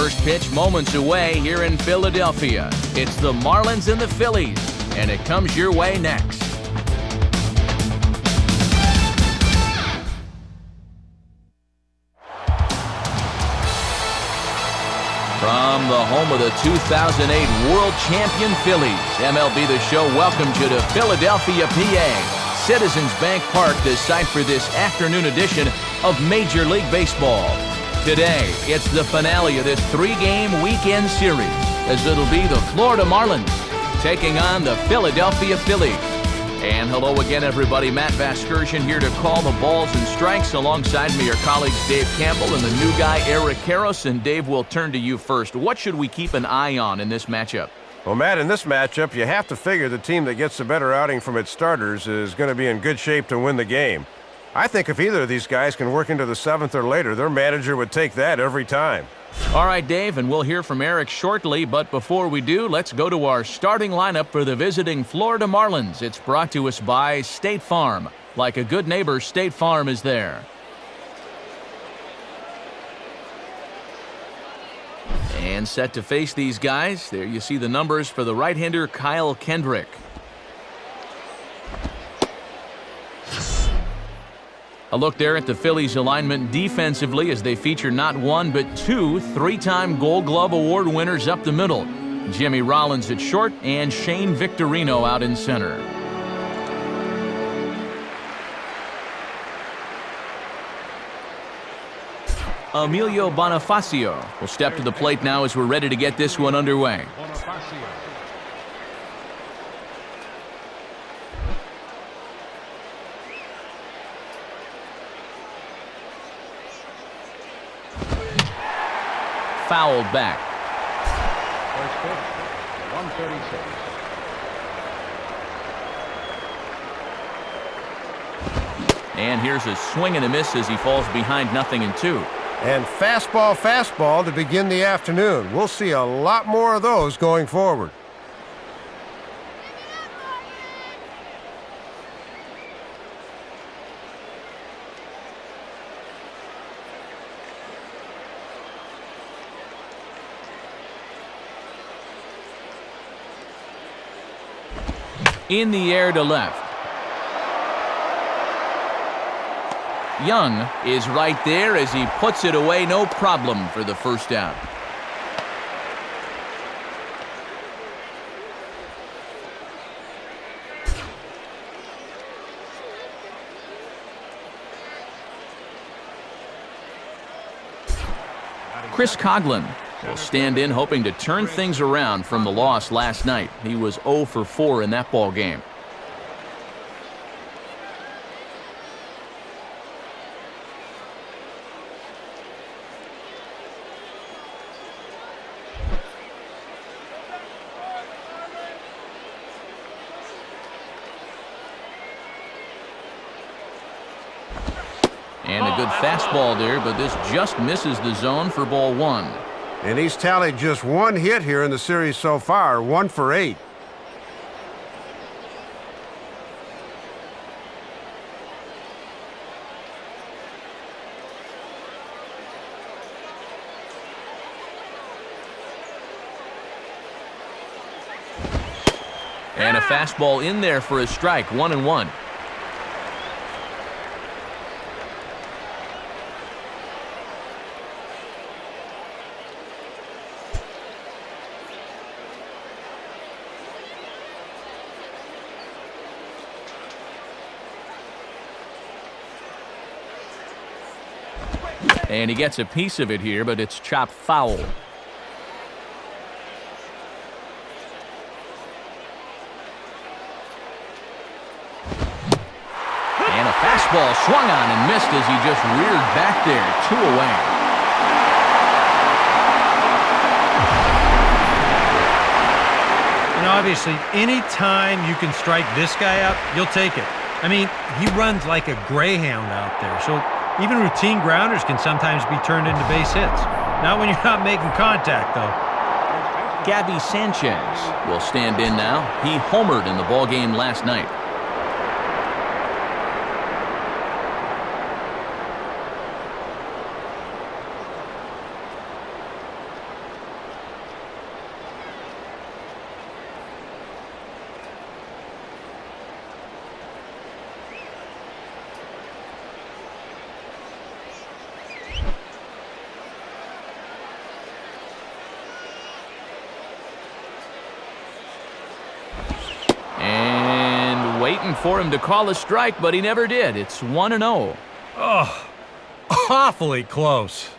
first pitch moments away here in Philadelphia. It's the Marlins and the Phillies, and it comes your way next. From the home of the 2008 World Champion Phillies, MLB The Show welcomes you to Philadelphia, PA. Citizens Bank Park, the site for this afternoon edition of Major League Baseball. Today, it's the finale of this three-game weekend series, as it'll be the Florida Marlins taking on the Philadelphia Phillies. And hello again, everybody. Matt Vasgersian here to call the balls and strikes. Alongside me are colleagues Dave Campbell and the new guy, Eric Karros. And Dave, we'll turn to you first. What should we keep an eye on in this matchup? Well, Matt, in this matchup, you have to figure the team that gets the better outing from its starters is going to be in good shape to win the game. I think if either of these guys can work into the seventh or later, their manager would take that every time. All right, Dave, and we'll hear from Eric shortly, but before we do, let's go to our starting lineup for the visiting Florida Marlins. It's brought to us by State Farm. Like a good neighbor, State Farm is there. And set to face these guys. There you see the numbers for the right-hander Kyle Kendrick. A look there at the Phillies' alignment defensively as they feature not one but two three-time Gold Glove Award winners up the middle. Jimmy Rollins at short and Shane Victorino out in center. Emilio Bonifacio will step to the plate now as we're ready to get this one underway. Fouled back. First pitch, 136. And here's a swing and a miss as he falls behind 0-2. And fastball to begin the afternoon. We'll see a lot more of those going forward. In the air to left. Young is right there as he puts it away, no problem for the first out. Chris Coghlan will stand in hoping to turn things around from the loss last night. He was 0 for 4 in that ball game. And a good fastball there, but this just misses the zone for ball one. And he's tallied just one hit here in the series so far, 1 for 8. And a fastball in there for a strike, 1-1. And he gets a piece of it here, but it's chopped foul. And a fastball swung on and missed as he just reared back there, 2 away. And obviously, any time you can strike this guy out, you'll take it. I mean, he runs like a greyhound out there, so even routine grounders can sometimes be turned into base hits. Not when you're not making contact, though. Gabby Sanchez will stand in now. He homered in the ballgame last night. waiting for him to call a strike, but he never did. It's 1-0. Oh, awfully close.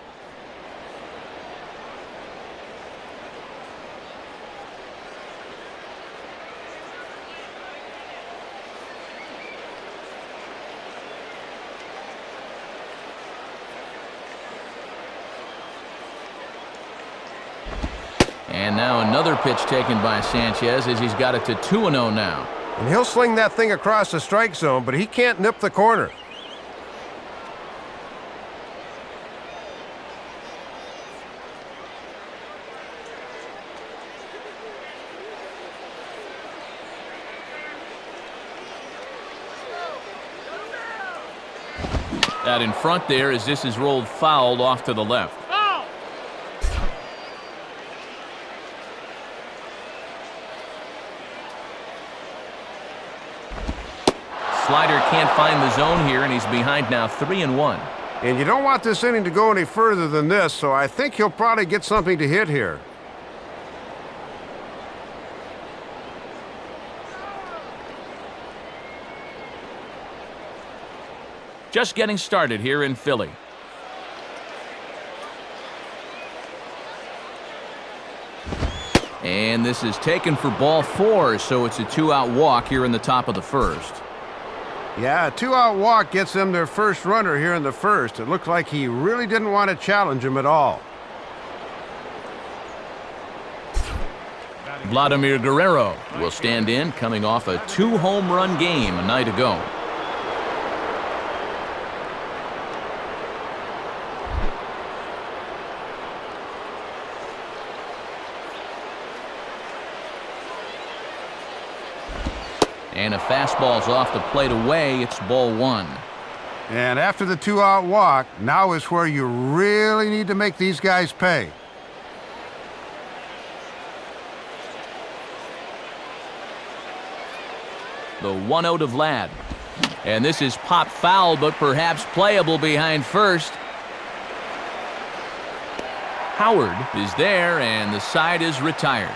And now another pitch taken by Sanchez as he's got it to 2-0 now. And he'll sling that thing across the strike zone, but he can't nip the corner. Out in front there as this is rolled foul off to the left. Slider can't find the zone here, and he's behind now 3-1. And you don't want this inning to go any further than this, so I think he'll probably get something to hit here. Just getting started here in Philly. And this is taken for ball 4, so it's a 2-out walk here in the top of the first. Yeah, a 2-out walk gets them their first runner here in the first. It looked like he really didn't want to challenge him at all. Vladimir Guerrero will stand in, coming off a 2-home-run game a night ago. And a fastball's off the plate away. It's ball 1. And after the 2-out walk, now is where you really need to make these guys pay. The 1-0 to Vlad. And this is popped foul, but perhaps playable behind first. Howard is there, and the side is retired.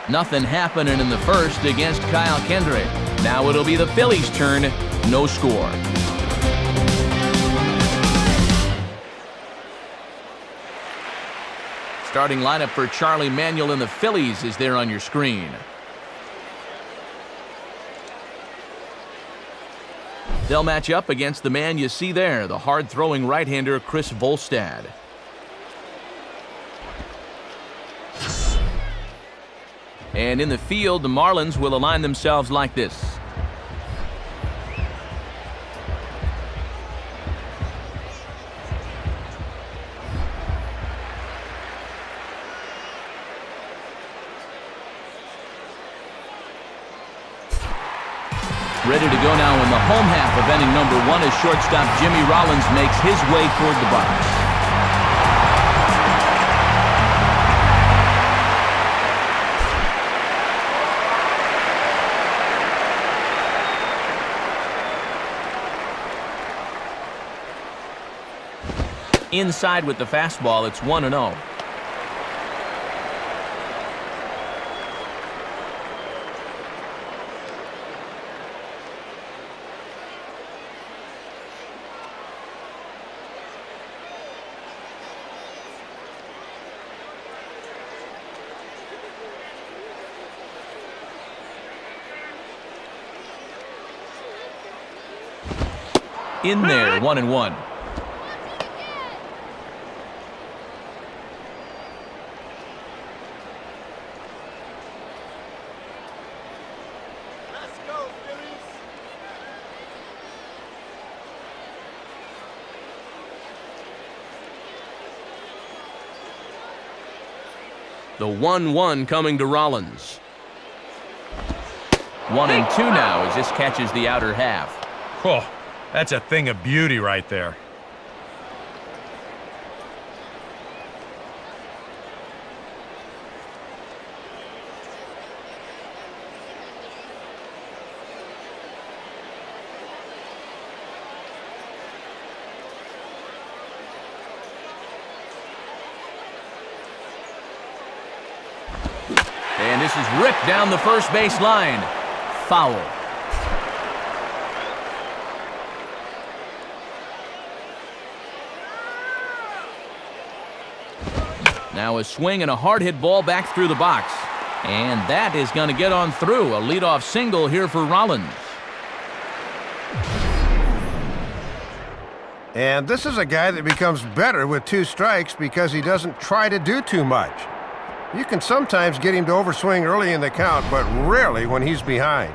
Nothing happening in the first against Kyle Kendrick. Now it'll be the Phillies' turn. No score. Starting lineup for Charlie Manuel and the Phillies is there on your screen. They'll match up against the man you see there, the hard-throwing right-hander Chris Volstad. And in the field, the Marlins will align themselves like this. Ready to go now in the home half of inning number 1 as shortstop Jimmy Rollins makes his way toward the box. Inside with the fastball, it's 1-0. In there, 1-1. The 1-1 coming to Rollins. 1-2 now as this catches the outer half. Oh, that's a thing of beauty right there. And this is ripped down the first base line. Foul. Now a swing and a hard hit ball back through the box. And that is going to get on through. A leadoff single here for Rollins. And this is a guy that becomes better with 2 strikes because he doesn't try to do too much. You can sometimes get him to overswing early in the count, but rarely when he's behind.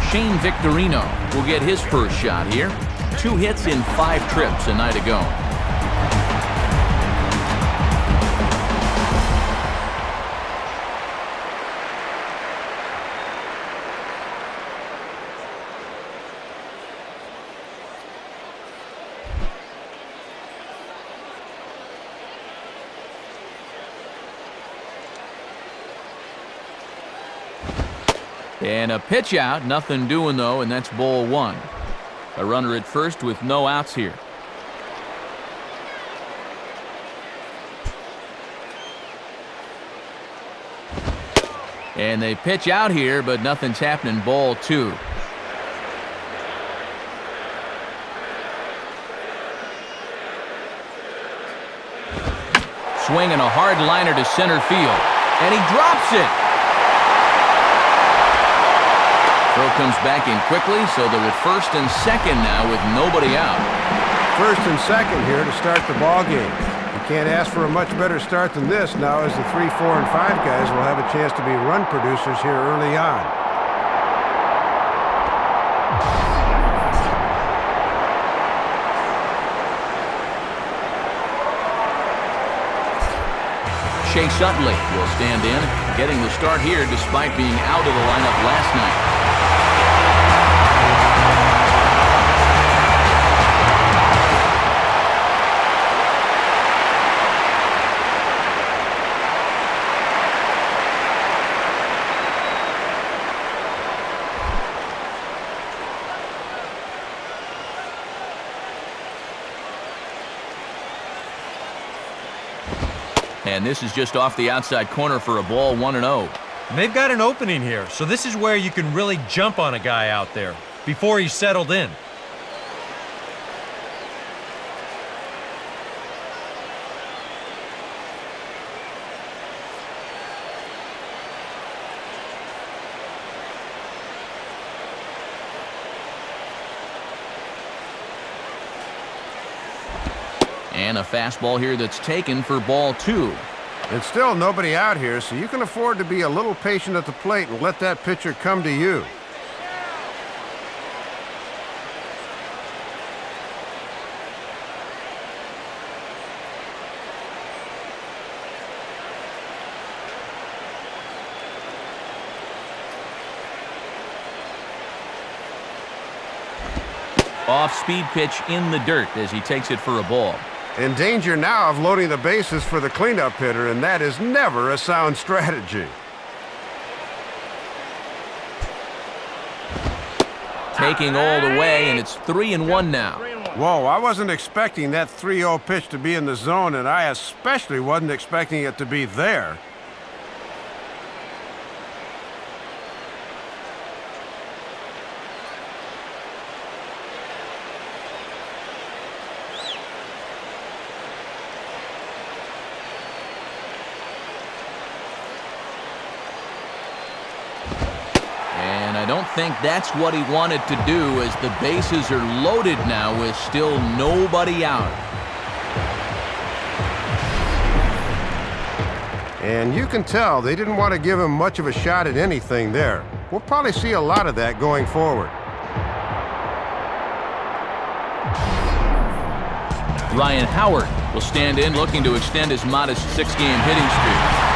Shane Victorino will get his first shot here. 2 hits in 5 trips a night ago. And a pitch out, nothing doing though, and that's ball 1. A runner at first with no outs here. And they pitch out here, but nothing's happening. Ball 2. Swinging a hard liner to center field, and he drops it. Throw comes back in quickly, so they're at first and second now with nobody out. First and second here to start the ball game. You can't ask for a much better start than this now, as the 3, 4, and 5 guys will have a chance to be run producers here early on. Chase Utley will stand in, getting the start here despite being out of the lineup last night. And this is just off the outside corner for a ball, 1-0. And they've got an opening here, so this is where you can really jump on a guy out there before he's settled in. And a fastball here that's taken for ball 2. It's still nobody out here, so you can afford to be a little patient at the plate and let that pitcher come to you. Off-speed pitch in the dirt as he takes it for a ball. In danger now of loading the bases for the cleanup hitter, and that is never a sound strategy. Taking all the way, and it's 3-1 now. Whoa, I wasn't expecting that 3-0 pitch to be in the zone, and I especially wasn't expecting it to be there. I don't think that's what he wanted to do, as the bases are loaded now with still nobody out. And you can tell they didn't want to give him much of a shot at anything there. We'll probably see a lot of that going forward. Ryan Howard will stand in, looking to extend his modest 6-game hitting streak.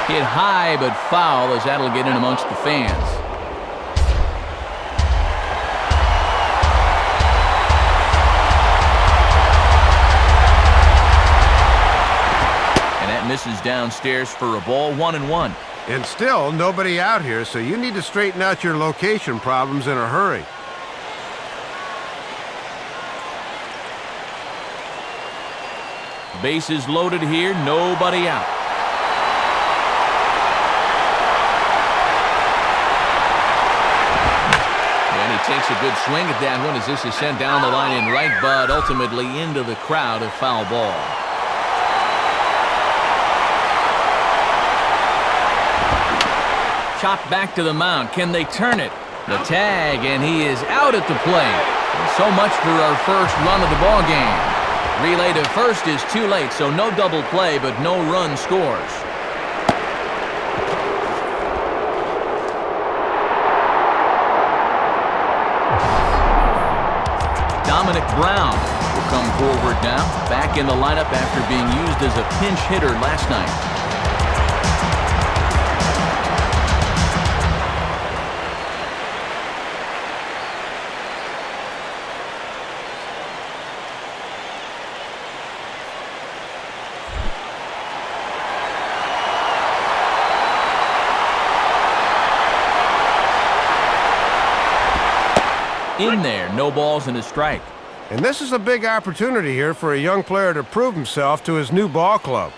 Hit high but foul, as that'll get in amongst the fans. And that misses downstairs for a ball, 1-1. And still nobody out here, so you need to straighten out your location problems in a hurry. Bases loaded here, nobody out. And he takes a good swing at that one as this is sent down the line in right, but ultimately into the crowd, a foul ball. Chopped back to the mound. Can they turn it? The tag, and he is out at the plate. So much for our first run of the ball game. Relay to first is too late, so no double play, but no run scores. Dominic Brown will come forward now, back in the lineup after being used as a pinch hitter last night. In there, no balls and a strike. And this is a big opportunity here for a young player to prove himself to his new ball club.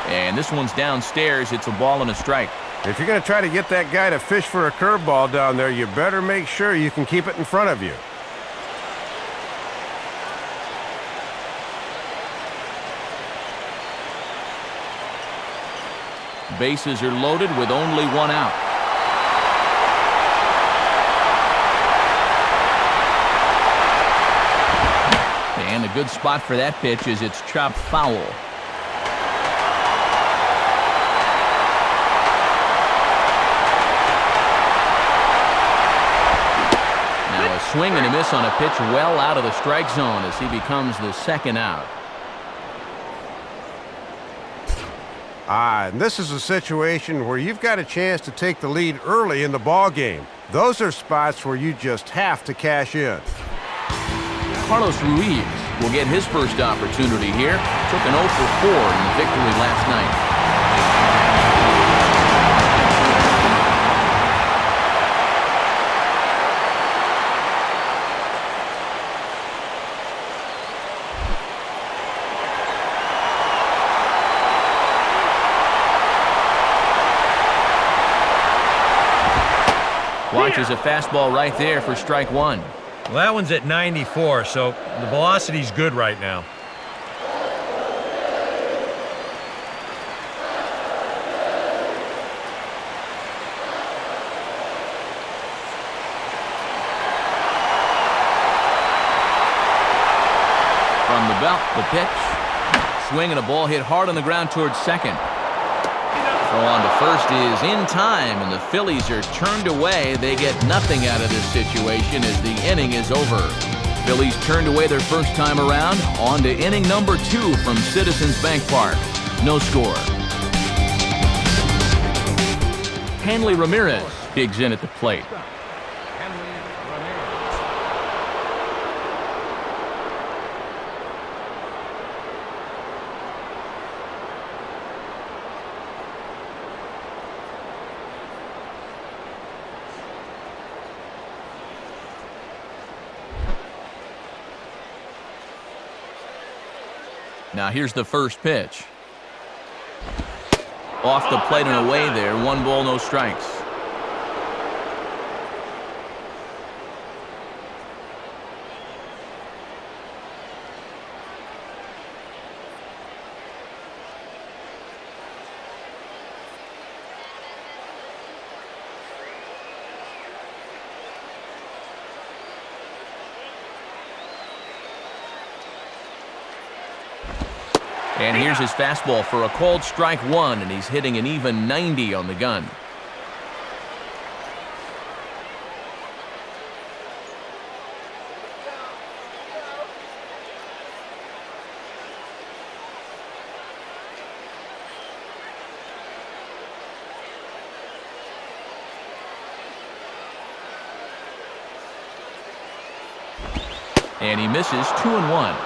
And this one's downstairs. It's a ball and a strike. If you're going to try to get that guy to fish for a curveball down there, you better make sure you can keep it in front of you. Bases are loaded with only one out. And a good spot for that pitch as it's chopped foul. Swing and a miss on a pitch well out of the strike zone as he becomes the second out. And this is a situation where you've got a chance to take the lead early in the ball game. Those are spots where you just have to cash in. Carlos Ruiz will get his first opportunity here. Took an 0 for 4 in the victory last night. Watches a fastball right there for strike one. Well, that one's at 94, so the velocity's good right now. From the belt, the pitch. Swing and a ball hit hard on the ground towards second. Throw on to first is in time, and the Phillies are turned away. They get nothing out of this situation as the inning is over. Phillies turned away their first time around. On to inning number 2 from Citizens Bank Park. No score. Hanley Ramirez digs in at the plate. Now here's the first pitch. Off the plate and away there. 1 ball, no strikes. And here's his fastball for a called strike 1, and he's hitting an even 90 on the gun. And he misses 2-1.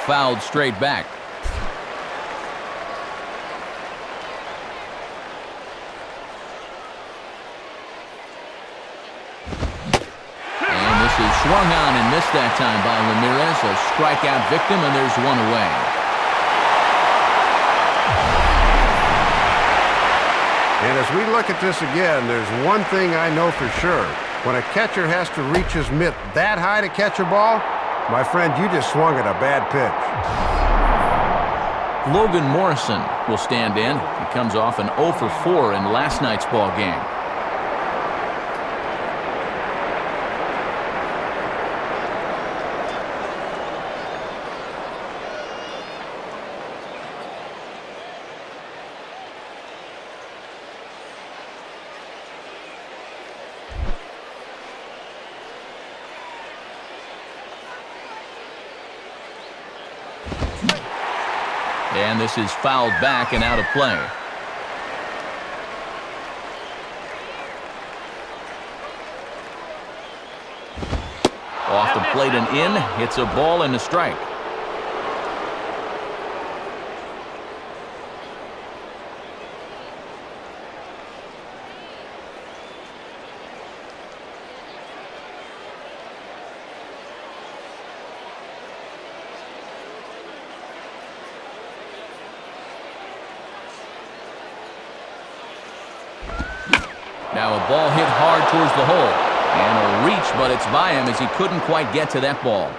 Fouled straight back. And this is swung on and missed that time by Ramirez. A strikeout victim, and there's one away. And as we look at this again, there's one thing I know for sure. When a catcher has to reach his mitt that high to catch a ball, my friend, you just swung at a bad pitch. Logan Morrison will stand in. He comes off an 0 for 4 in last night's ball game. And this is fouled back and out of play. Off the plate and in. It's a ball and a strike. Now a ball hit hard towards the hole. And a reach, but it's by him as he couldn't quite get to that ball.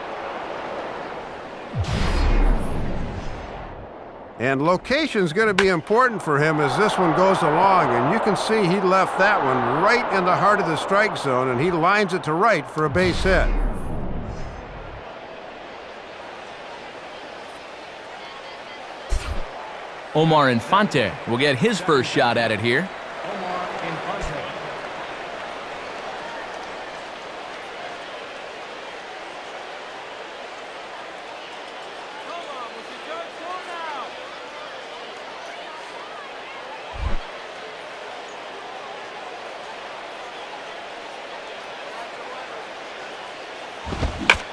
And location's going to be important for him as this one goes along. And you can see he left that one right in the heart of the strike zone, and he lines it to right for a base hit. Omar Infante will get his first shot at it here.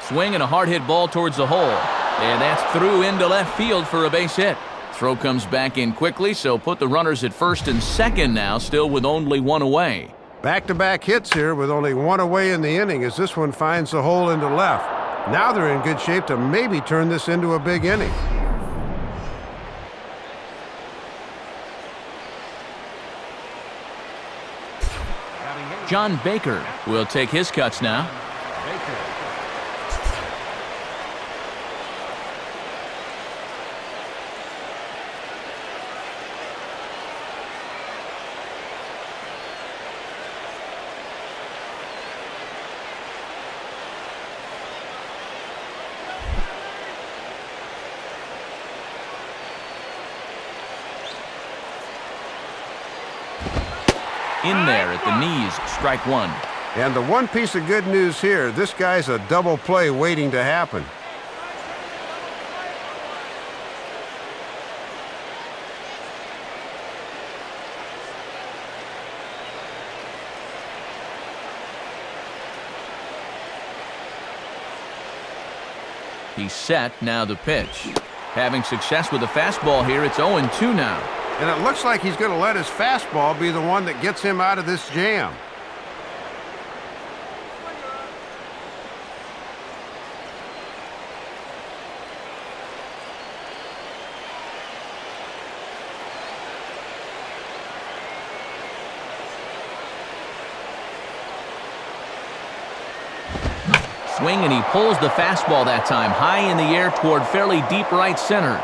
Swing and a hard hit ball towards the hole. And that's through into left field for a base hit. Throw comes back in quickly, so put the runners at first and second now, still with only one away. Back-to-back hits here with only one away in the inning as this one finds the hole into left. Now they're in good shape to maybe turn this into a big inning. John Baker will take his cuts now. In there at the knees, strike one. And the one piece of good news here, this guy's a double play waiting to happen. He's set, now the pitch. Having success with the fastball here, it's 0-2 now. And it looks like he's going to let his fastball be the one that gets him out of this jam. Swing, and he pulls the fastball that time high in the air toward fairly deep right center.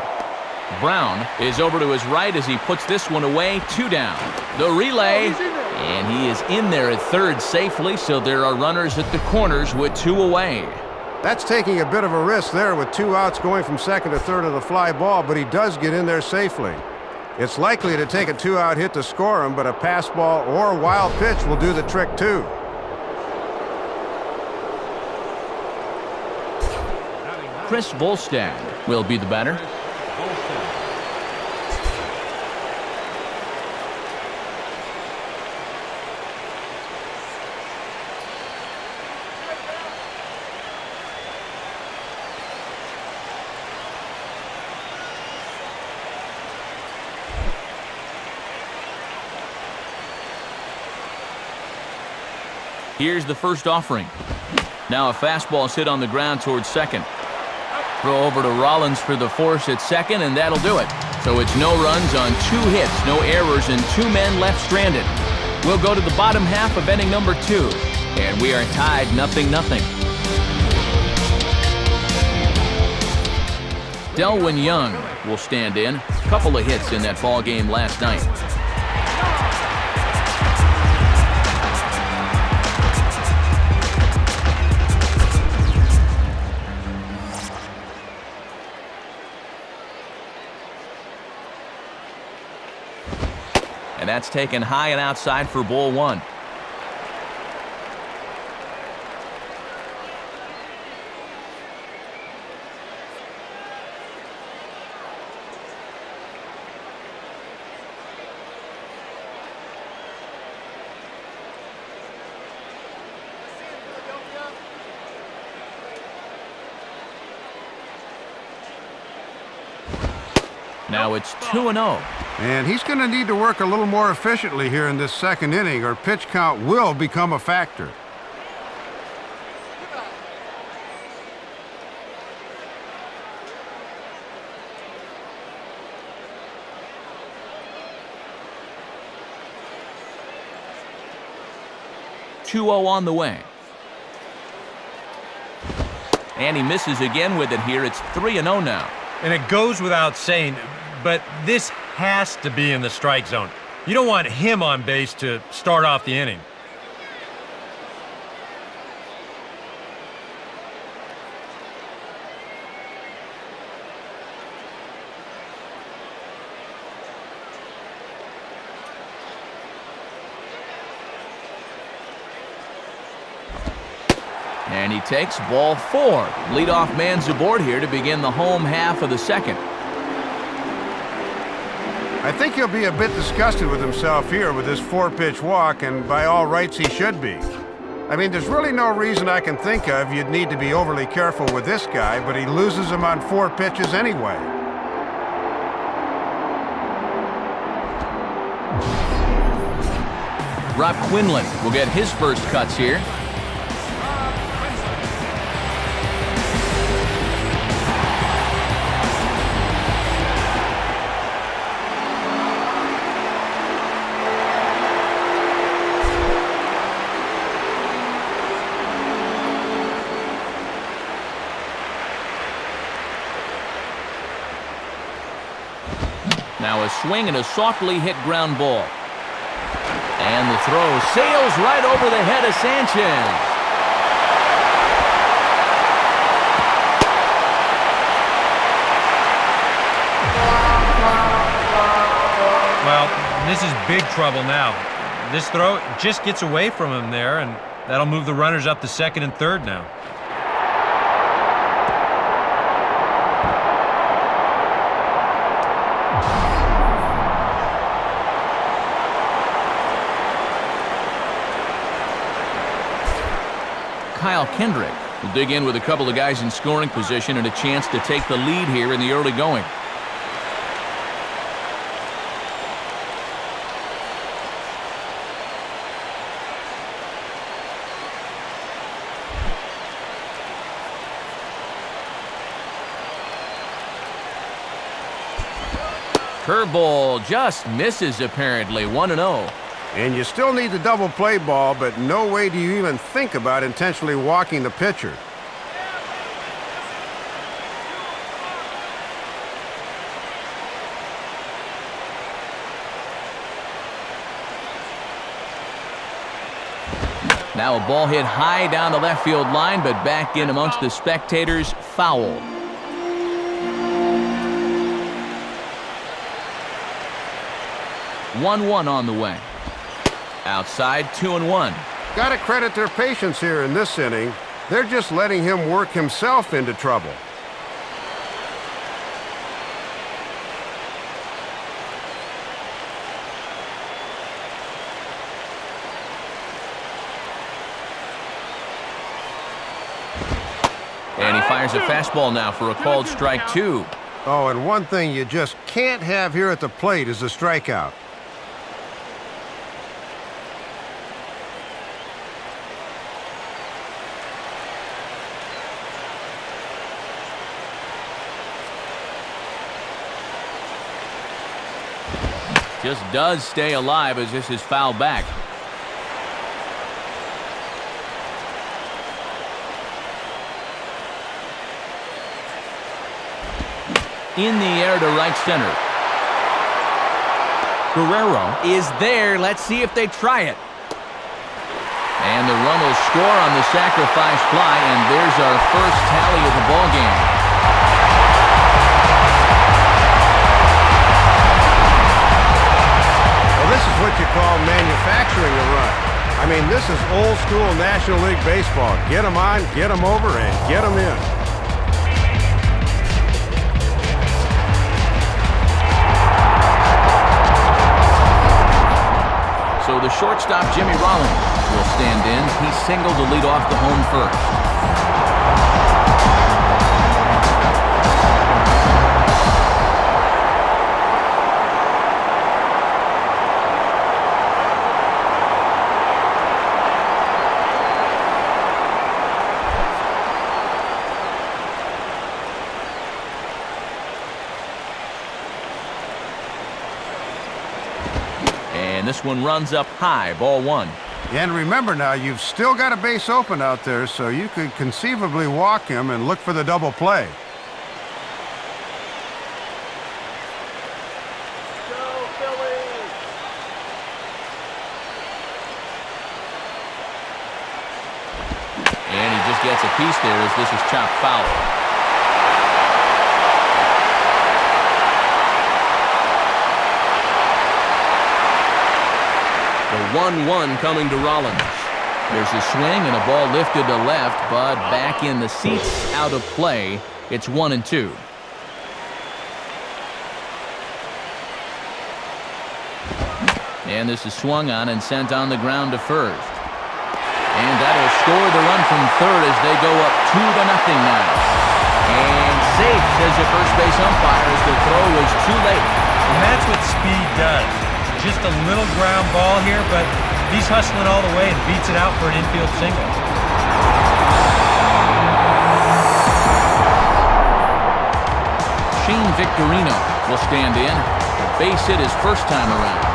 Brown is over to his right as he puts this one away, 2 down. The relay, and he is in there at third safely, so there are runners at the corners with 2 away. That's taking a bit of a risk there with 2 outs going from second to third of the fly ball, but he does get in there safely. It's likely to take a 2-out hit to score him, but a pass ball or a wild pitch will do the trick too. Chris Volstad will be the batter. Here's the first offering. Now a fastball hit on the ground towards second. Throw over to Rollins for the force at second, and that'll do it. So it's no runs on 2 hits, no errors, and 2 men left stranded. We'll go to the bottom half of inning number 2, and we are tied 0-0. Delwyn Young will stand in. A couple of hits in that ball game last night. And that's taken high and outside for ball 1. Now it's 2-0. And he's going to need to work a little more efficiently here in this second inning, or pitch count will become a factor. .2-0 on the way. And he misses again with it here. It's 3-0 now. And it goes without saying, but this has to be in the strike zone. You don't want him on base to start off the inning. And he takes ball 4. Leadoff man's aboard here to begin the home half of the second. I think he'll be a bit disgusted with himself here with this 4-pitch walk, and by all rights he should be. I mean, there's really no reason I can think of you'd need to be overly careful with this guy, but he loses him on 4 pitches anyway. Rob Quinlan will get his first cuts here. Now a swing and a softly hit ground ball. And the throw sails right over the head of Sanchez. Well, this is big trouble now. This throw just gets away from him there, and that'll move the runners up to second and third now. Kyle Kendrick will dig in with a couple of guys in scoring position and a chance to take the lead here in the early going. Curveball just misses apparently. 1-0. And you still need the double play ball, but no way do you even think about intentionally walking the pitcher. Now a ball hit high down the left field line, but back in amongst the spectators, foul. One on the way. Outside, 2-1. Got to credit their patience here in this inning. They're just letting him work himself into trouble. And he fires a fastball now for a called strike 2. Oh, and one thing you just can't have here at the plate is a strikeout. Just does stay alive as this is fouled back. In the air to right center. Guerrero is there. Let's see if they try it. And the run will score on the sacrifice fly, and there's our first tally of the ball game. Well, this is what you call manufacturing a run. I mean, this is old school National League baseball. Get them on, get them over, and get them in. So the shortstop, Jimmy Rollins, will stand in. He singled to lead off the home first. And this one runs up high, ball 1. And remember now, you've still got a base open out there, so you could conceivably walk him and look for the double play. Go, Phillies! And he just gets a piece there as this is chopped foul. The 1-1 coming to Rollins. There's a swing and a ball lifted to left, but back in the seats, out of play. It's 1-2. And this is swung on and sent on the ground to first. And that'll score the run from third as they go up 2-0 now. And safe, says the first base umpire, as the throw was too late. And that's what speed does. Just a little ground ball here, but he's hustling all the way and beats it out for an infield single. Shane Victorino will stand in. Base hit his first time around.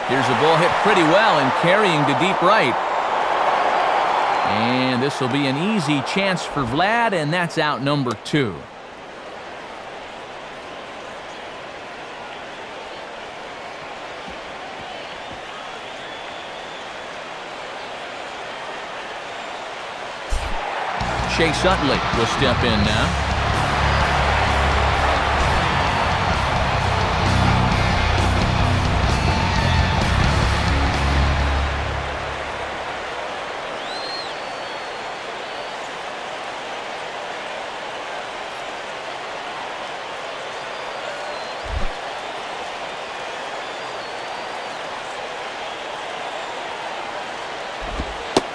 Here's a ball hit pretty well and carrying to deep right. And this will be an easy chance for Vlad, and that's out number 2. Chase Utley will step in now.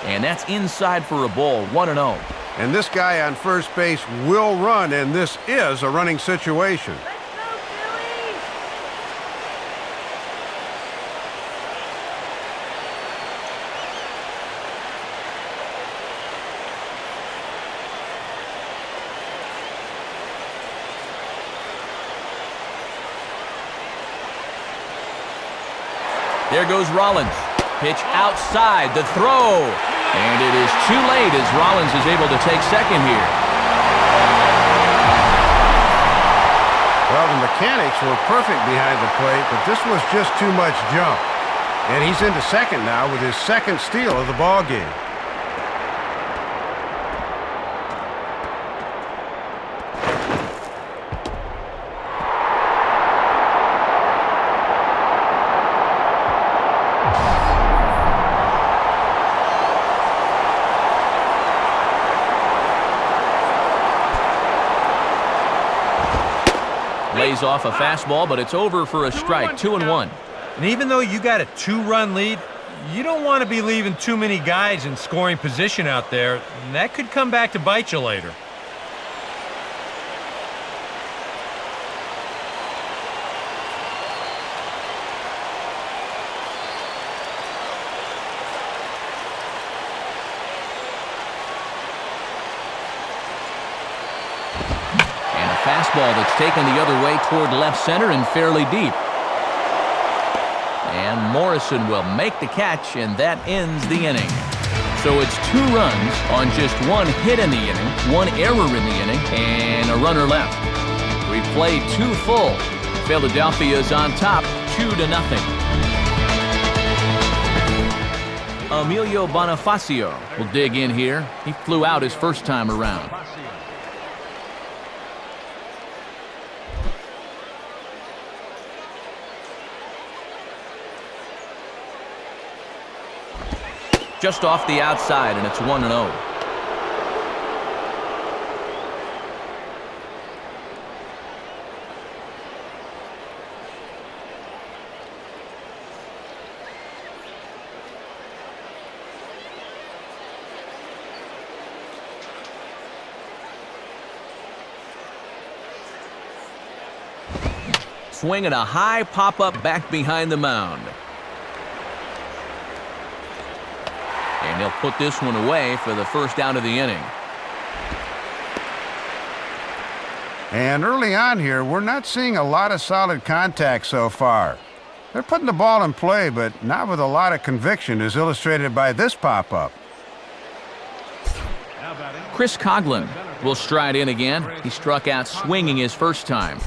And that's inside for a ball, 1-0. And this guy on first base will run, and this is a running situation. Let's go, Phillies! There goes Rollins. Pitch outside, the throw. And it is too late as Rollins is able to take second here. Well, the mechanics were perfect behind the plate, but this was just too much jump. And he's into second now with his second steal of the ball game. Lays off a fastball, but it's over for a strike, 2-1. And even though you got a 2-run lead, you don't want to be leaving too many guys in scoring position out there. And that could come back to bite you later. Fastball that's taken the other way toward left center and fairly deep. And Morrison will make the catch, and that ends the inning. So it's 2 runs on just 1 hit in the inning, 1 error in the inning, and a runner left. We played 2 full. Philadelphia is on top, 2-0. Emilio Bonifacio will dig in here. He flew out his first time around. Just off the outside, and it's 1-0. Swinging a high pop-up back behind the mound. And he'll put this one away for the first out of the inning. And early on here, we're not seeing a lot of solid contact so far. They're putting the ball in play, but not with a lot of conviction, as illustrated by this pop-up. Chris Coughlin will stride in again. He struck out swinging his first time.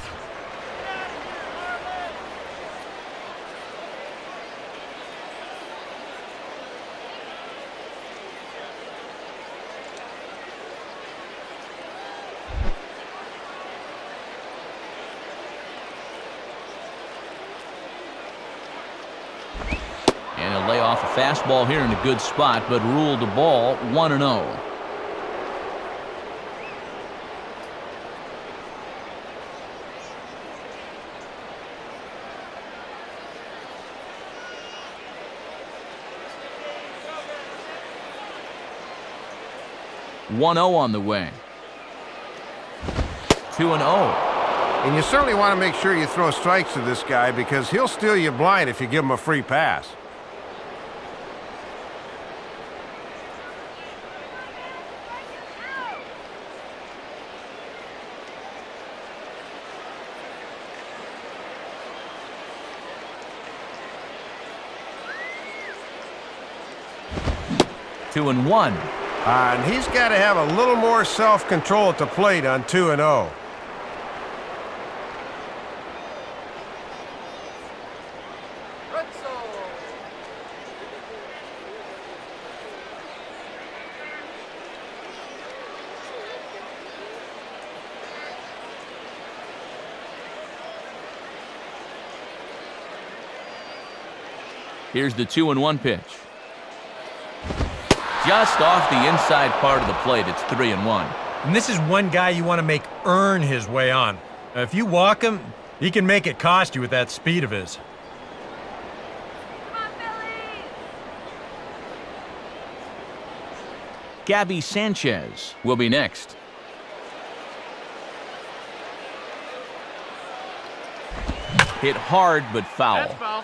And he'll lay off a fastball here in a good spot, but ruled the ball 1-0. On the way. 2-0. And you certainly want to make sure you throw strikes to this guy because he'll steal you blind if you give him a free pass. Two and one. And he's got to have a little more self-control at the plate on 2-0. Here's the 2-1 pitch. Just off the inside part of the plate, it's 3-1. And this is one guy you want to make earn his way on. If you walk him, he can make it cost you with that speed of his. Come on, Phillies! Gabby Sanchez will be next. Hit hard but foul. That's foul.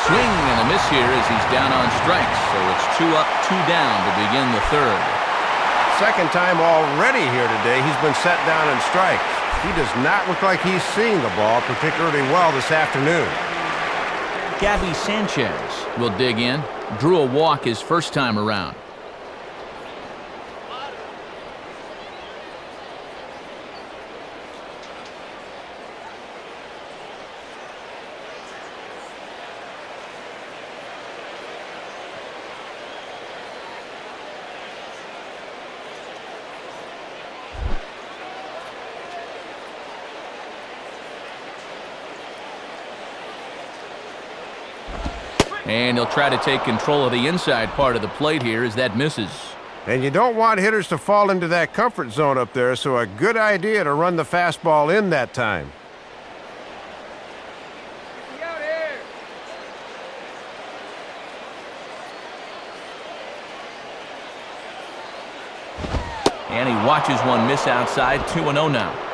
Swing and a miss here as he's down on strikes. So it's 2 up, 2 down to begin the third. Second time already here today he's been set down in strikes. He does not look like he's seeing the ball particularly well this afternoon. Gabby Sanchez will dig in. Drew a walk his first time around. And he'll try to take control of the inside part of the plate here as that misses. And you don't want hitters to fall into that comfort zone up there, so a good idea to run the fastball in that time. And he watches one miss outside. 2-0 now.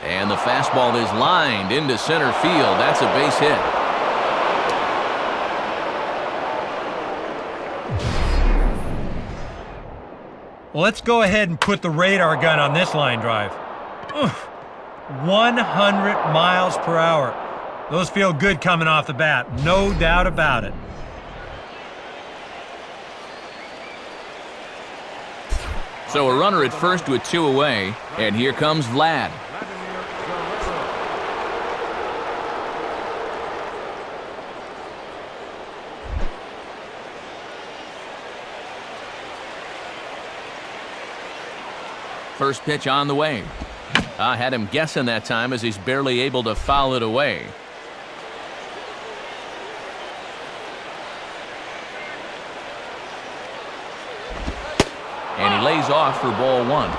And the fastball is lined into center field. That's a base hit. Well, let's go ahead and put the radar gun on this line drive. 100 miles per hour. Those feel good coming off the bat. No doubt about it. So a runner at first with 2 away. And here comes Vlad. First pitch on the way. I had him guessing that time as he's barely able to foul it away. And he lays off for ball 1.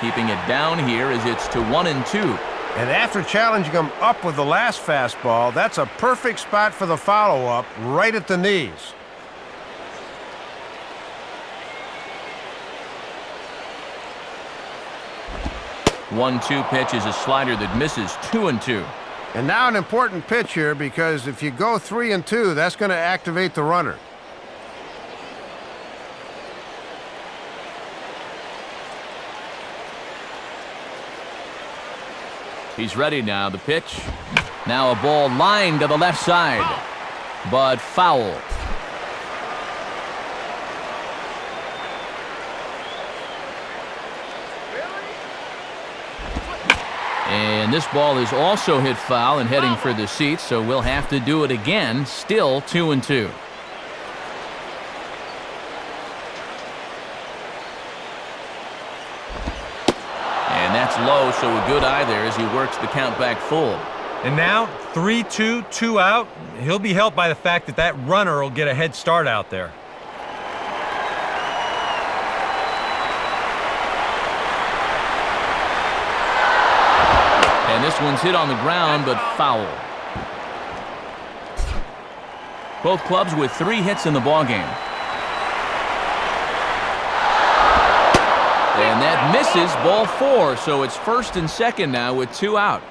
Keeping it down here as it's to 1-2. And after challenging him up with the last fastball, that's a perfect spot for the follow-up, right at the knees. One-two pitch is a slider that misses. 2-2. And now an important pitch here, because if you go 3-2, that's going to activate the runner. He's ready now. The pitch. Now a ball lined to the left side. But foul. And this ball is also hit foul and heading for the seats, so we'll have to do it again. Still 2-2. And that's low, so a good eye there as he works the count back full. And now 3-2, 2 out. He'll be helped by the fact that that runner will get a head start out there. And this one's hit on the ground, but foul. Both clubs with 3 hits in the ballgame. And that misses, ball 4, so it's first and second now with 2 out.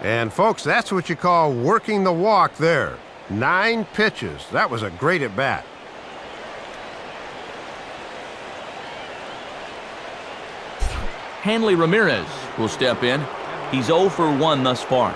And folks, that's what you call working the walk there. 9 pitches. That was a great at bat. Hanley Ramirez will step in. He's 0 for 1 thus far.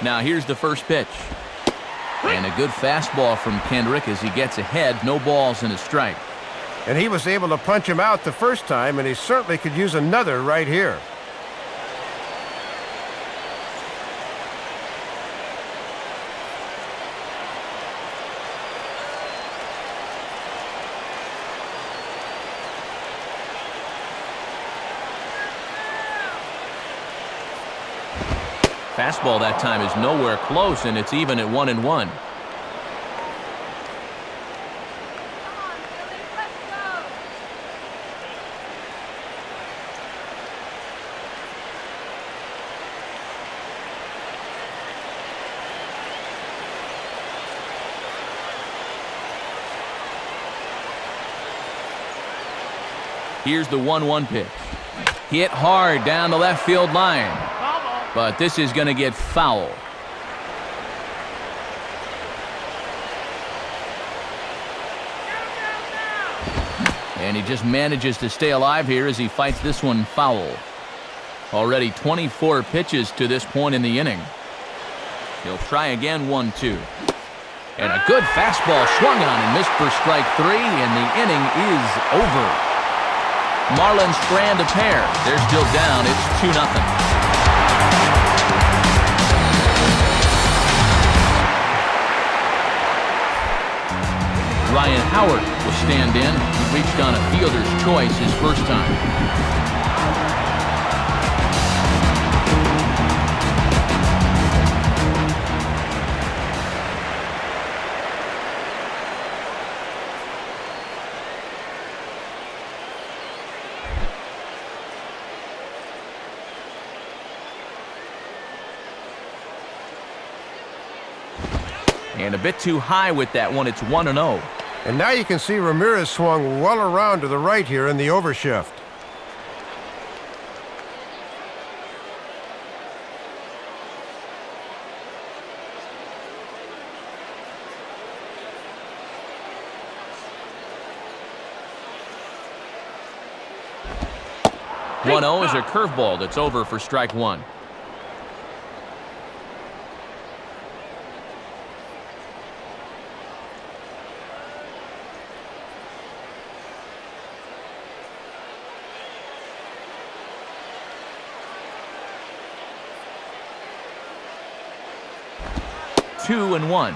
Now here's the first pitch. And a good fastball from Kendrick as he gets ahead. No balls and a strike. And he was able to punch him out the first time, and he certainly could use another right here. Fastball that time is nowhere close, and it's even at 1-1. Come on, Billy, let's go. Here's the 1-1 pitch. Hit hard down the left field line. But this is going to get foul. And he just manages to stay alive here as he fights this one foul. Already 24 pitches to this point in the inning. He'll try again, 1-2. And a good fastball swung on and missed for strike 3, and the inning is over. Marlins strand a pair. They're still down. It's 2-0. Ryan Howard will stand in. He reached on a fielder's choice his first time. And a bit too high with that one. It's 1-0. And now you can see Ramirez swung well around to the right here in the overshift. One 1-0 is a curveball that's over for strike 1. Two and 1.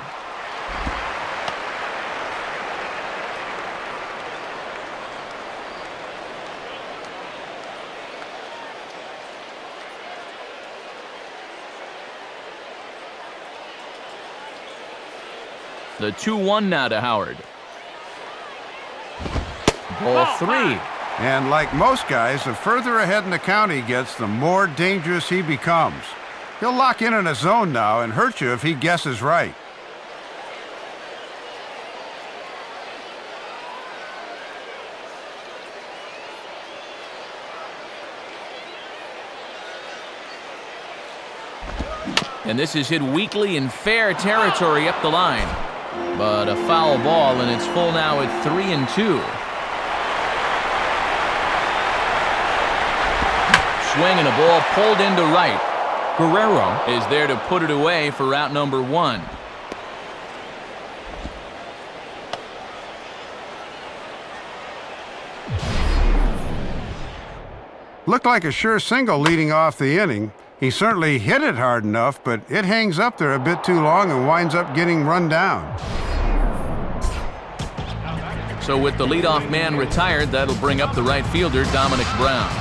The 2-1 now to Howard. Ball 3. And like most guys, the further ahead in the count he gets, the more dangerous he becomes. He'll lock in a zone now and hurt you if he guesses right. And this is hit weakly in fair territory up the line. But a foul ball, and it's full now at 3-2. Swing and a ball pulled into right. Guerrero is there to put it away for out number 1. Looked like a sure single leading off the inning. He certainly hit it hard enough, but it hangs up there a bit too long and winds up getting run down. So with the leadoff man retired, that'll bring up the right fielder, Dominic Brown.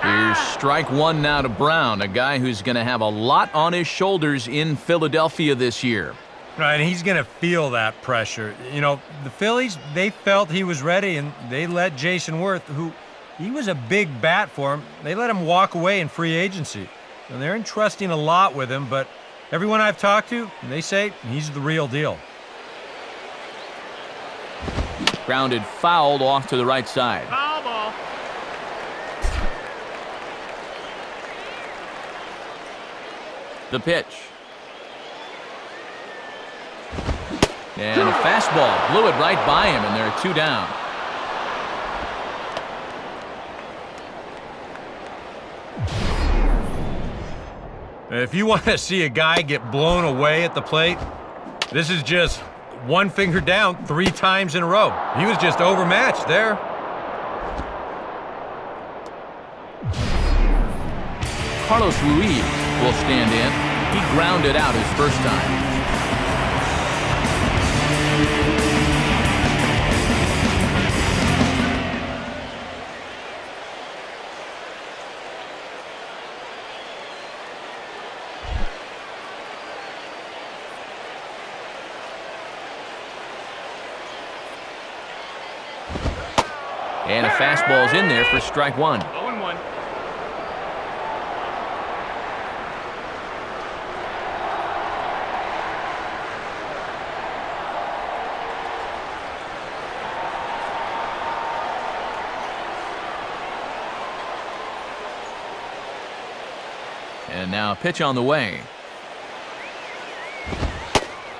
Here's strike 1 now to Brown, a guy who's going to have a lot on his shoulders in Philadelphia this year. Right, and he's going to feel that pressure. You know, the Phillies, they felt he was ready, and they let Jason Worth, who he was a big bat for him, they let him walk away in free agency. And they're entrusting a lot with him, but everyone I've talked to, they say he's the real deal. Grounded fouled off to the right side. Foul ball. The pitch. And a fastball blew it right by him, and there are 2 down. If you want to see a guy get blown away at the plate, this is just one finger down 3 times in a row. He was just overmatched there. Carlos Ruiz will stand in. He grounded out his first time. And a fastball's in there for strike 1. 0-1. And now a pitch on the way.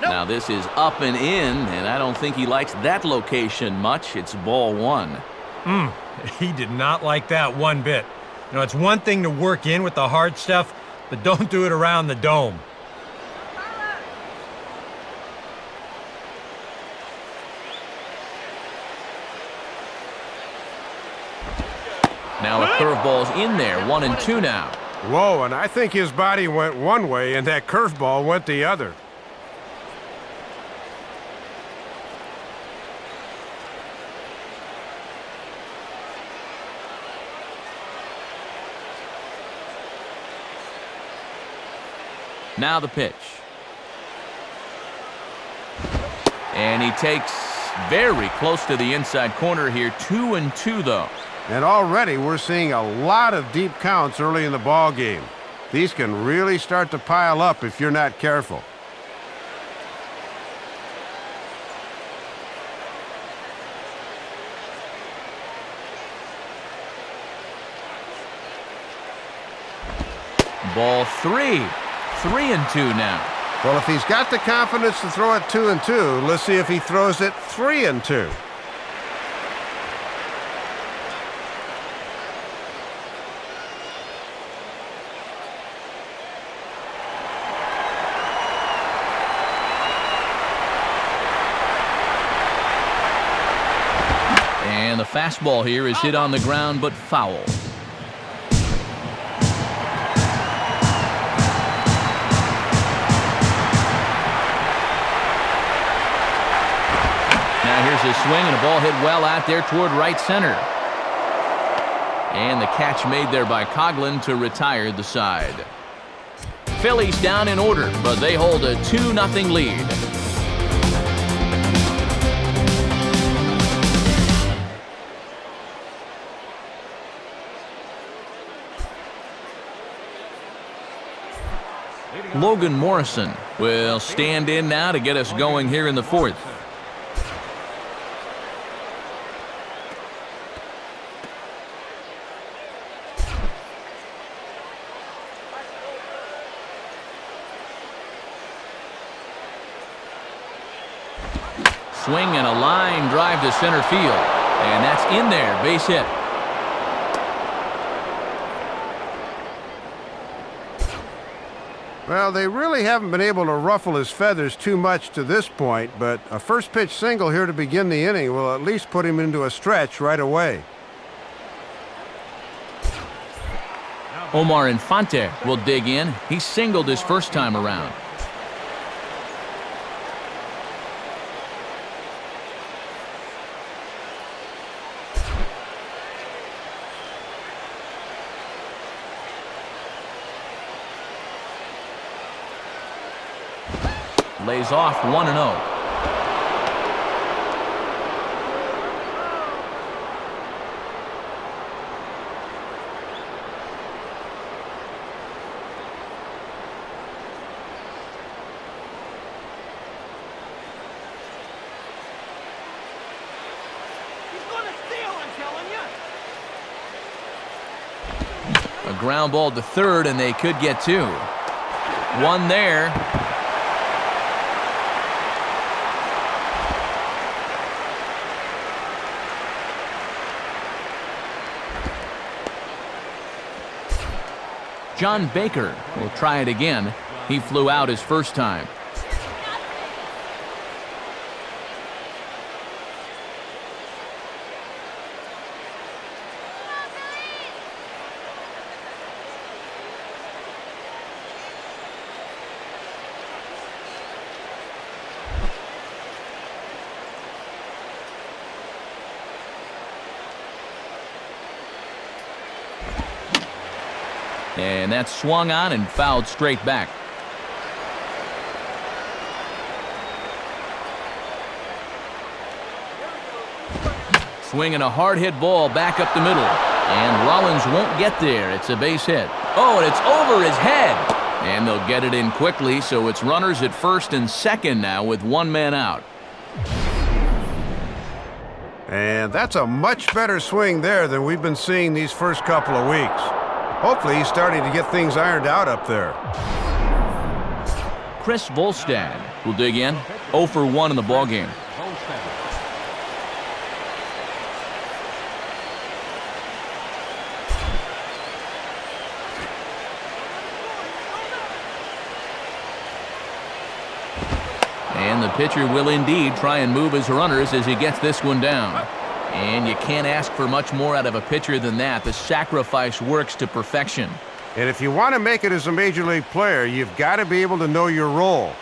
Now this is up and in, and I don't think he likes that location much. It's ball 1. He did not like that one bit. You know, it's one thing to work in with the hard stuff, but don't do it around the dome. Now a curveball's in there, 1-2 now. Whoa, and I think his body went one way and that curveball went the other. Now the pitch. And he takes very close to the inside corner here. 2-2 though. And already we're seeing a lot of deep counts early in the ball game. These can really start to pile up if you're not careful. Ball 3. 3-2 now. Well, if he's got the confidence to throw it 2-2, let's see if he throws it 3-2. And the fastball here is hit on the ground, but foul. Here's a swing and a ball hit well out there toward right center. And the catch made there by Coughlin to retire the side. Phillies down in order, but they hold a 2-0 lead. Logan Morrison will stand in now to get us going here in the 4th. Swing and a line drive to center field. And that's in there, base hit. Well, they really haven't been able to ruffle his feathers too much to this point, but a first pitch single here to begin the inning will at least put him into a stretch right away. Omar Infante will dig in. He singled his first time around. Lays off 1-0. A ground ball to third, and they could get 2. One there. John Baker will try it again. He flew out his first time. And that's swung on and fouled straight back. Swinging a hard-hit ball back up the middle. And Rollins won't get there. It's a base hit. Oh, and it's over his head. And they'll get it in quickly, so it's runners at first and second now with one man out. And that's a much better swing there than we've been seeing these first couple of weeks. Hopefully he's starting to get things ironed out up there. Chris Volstad will dig in. 0 for 1 in the ballgame. And the pitcher will indeed try and move his runners as he gets this one down. And you can't ask for much more out of a pitcher than that. The sacrifice works to perfection. And if you want to make it as a major league player, you've got to be able to know your role.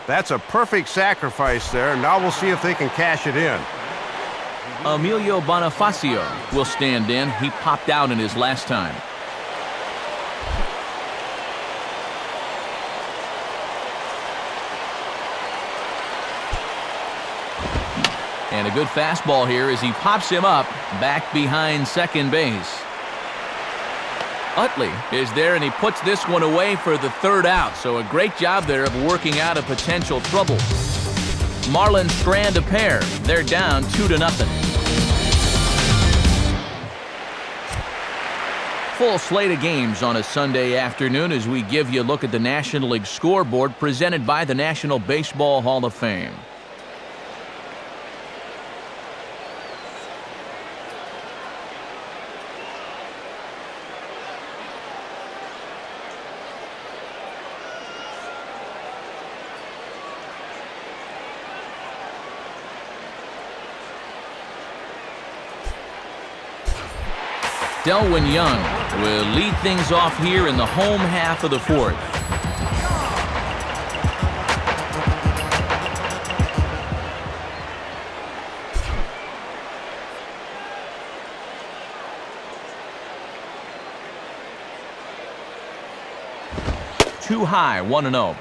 That's a perfect sacrifice there. Now we'll see if they can cash it in. Emilio Bonifacio will stand in. He popped out in his last time. And a good fastball here as he pops him up back behind second base. Utley is there, and he puts this one away for the third out. So a great job there of working out a potential trouble. Marlins strand a pair. They're down 2-0. Full slate of games on a Sunday afternoon as we give you a look at the National League scoreboard presented by the National Baseball Hall of Fame. Delwyn Young will lead things off here in the home half of the fourth. Too high, 1-0.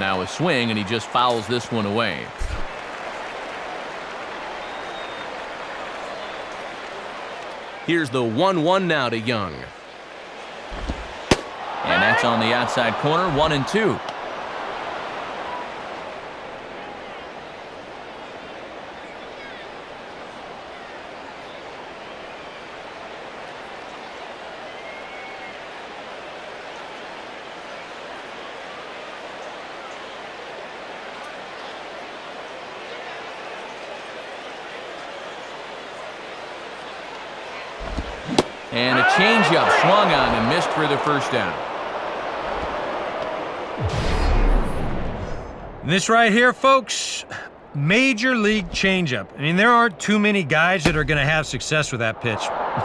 Now a swing, and he just fouls this one away. Here's the 1-1 now to Young. And that's on the outside corner, 1-2. And a changeup swung on and missed for the first down. This right here, folks, major league changeup. I mean, there aren't too many guys that are going to have success with that pitch.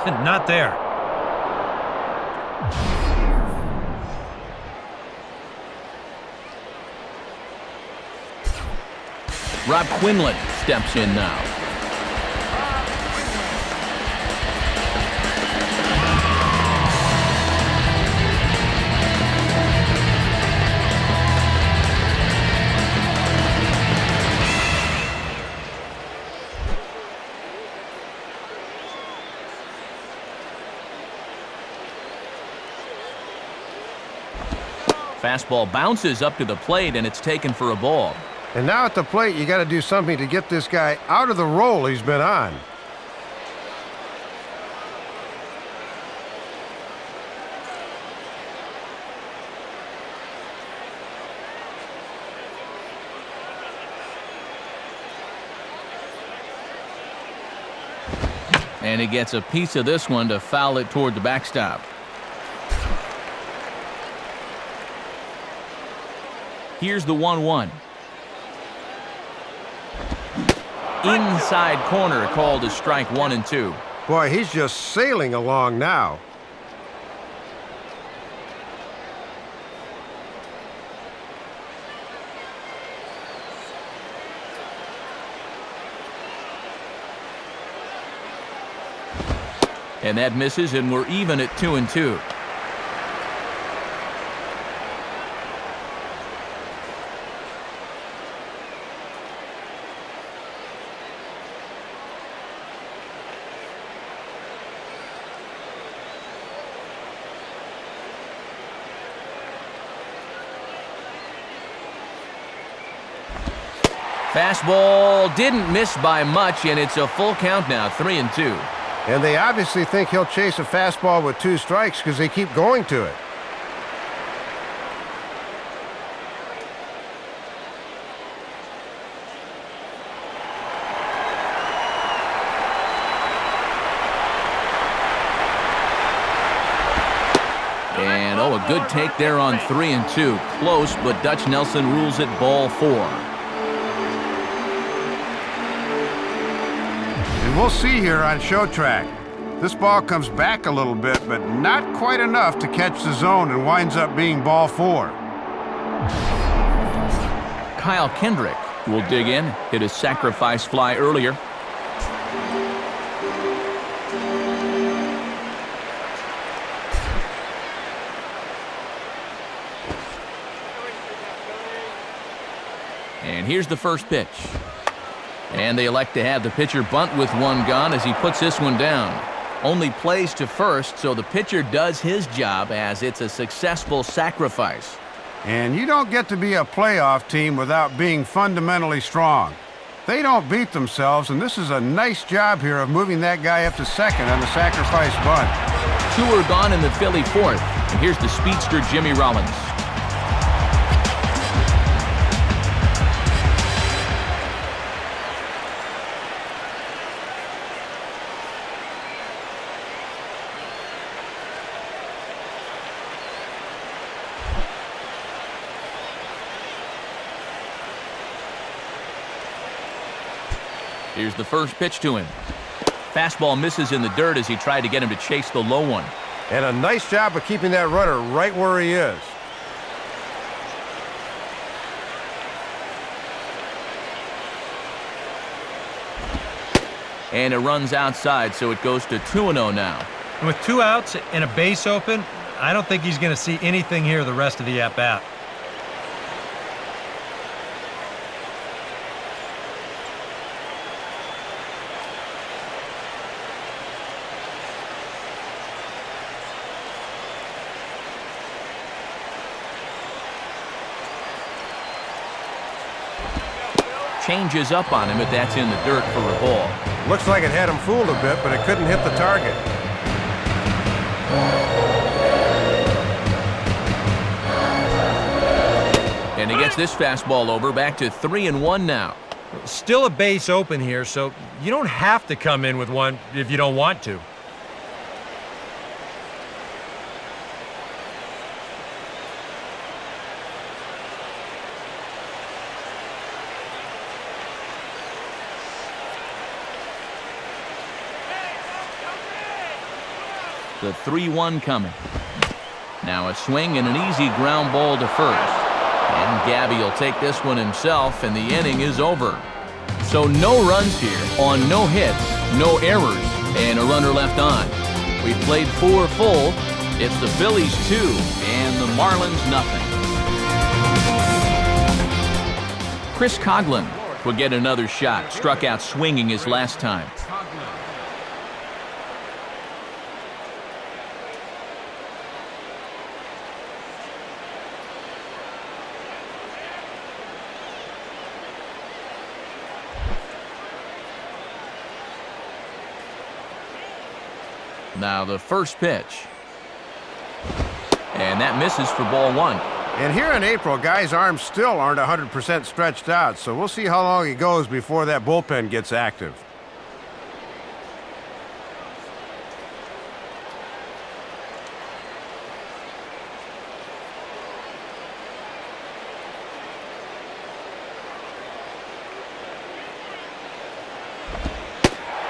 Not there. Rob Quinlan steps in now. Fastball bounces up to the plate, and it's taken for a ball. And now at the plate, you got to do something to get this guy out of the role he's been on. And he gets a piece of this one to foul it toward the backstop. Here's the 1-1. Inside corner called as strike 1 and 2. Boy, he's just sailing along now. And that misses, and we're even at 2 and 2. Fastball didn't miss by much, and it's a full count now, 3 and 2. And they obviously think he'll chase a fastball with 2 strikes because they keep going to it. And a good take there on 3 and 2. Close, but Dutch Nelson rules it ball 4. And we'll see here on Show Track. This ball comes back a little bit, but not quite enough to catch the zone and winds up being ball 4. Kyle Kendrick will dig in, hit a sacrifice fly earlier. And here's the first pitch. And they elect to have the pitcher bunt with 1 gone as he puts this one down. Only plays to first, so the pitcher does his job as it's a successful sacrifice. And you don't get to be a playoff team without being fundamentally strong. They don't beat themselves, and this is a nice job here of moving that guy up to second on the sacrifice bunt. 2 are gone in the Philly 4th. And here's the speedster Jimmy Rollins. Here's the first pitch to him. Fastball misses in the dirt as he tried to get him to chase the low one. And a nice job of keeping that runner right where he is. And it runs outside, so it goes to 2-0 now. And with 2 outs and a base open, I don't think he's going to see anything here the rest of the at-bat. Changes up on him, but that's in the dirt for a ball. Looks like it had him fooled a bit, but it couldn't hit the target. And he gets this fastball over, back to 3-1 now. Still a base open here, so you don't have to come in with one if you don't want to. The 3-1 coming. Now a swing and an easy ground ball to first. And Gabby will take this one himself, and the inning is over. So no runs here on no hits, no errors, and a runner left on. We've played 4 full. It's the Phillies 2 and the Marlins nothing. Chris Coughlin will get another shot. Struck out swinging his last time. Now the first pitch. And that misses for ball one. And here in April, guys' arms still aren't 100% stretched out, so we'll see how long it goes before that bullpen gets active.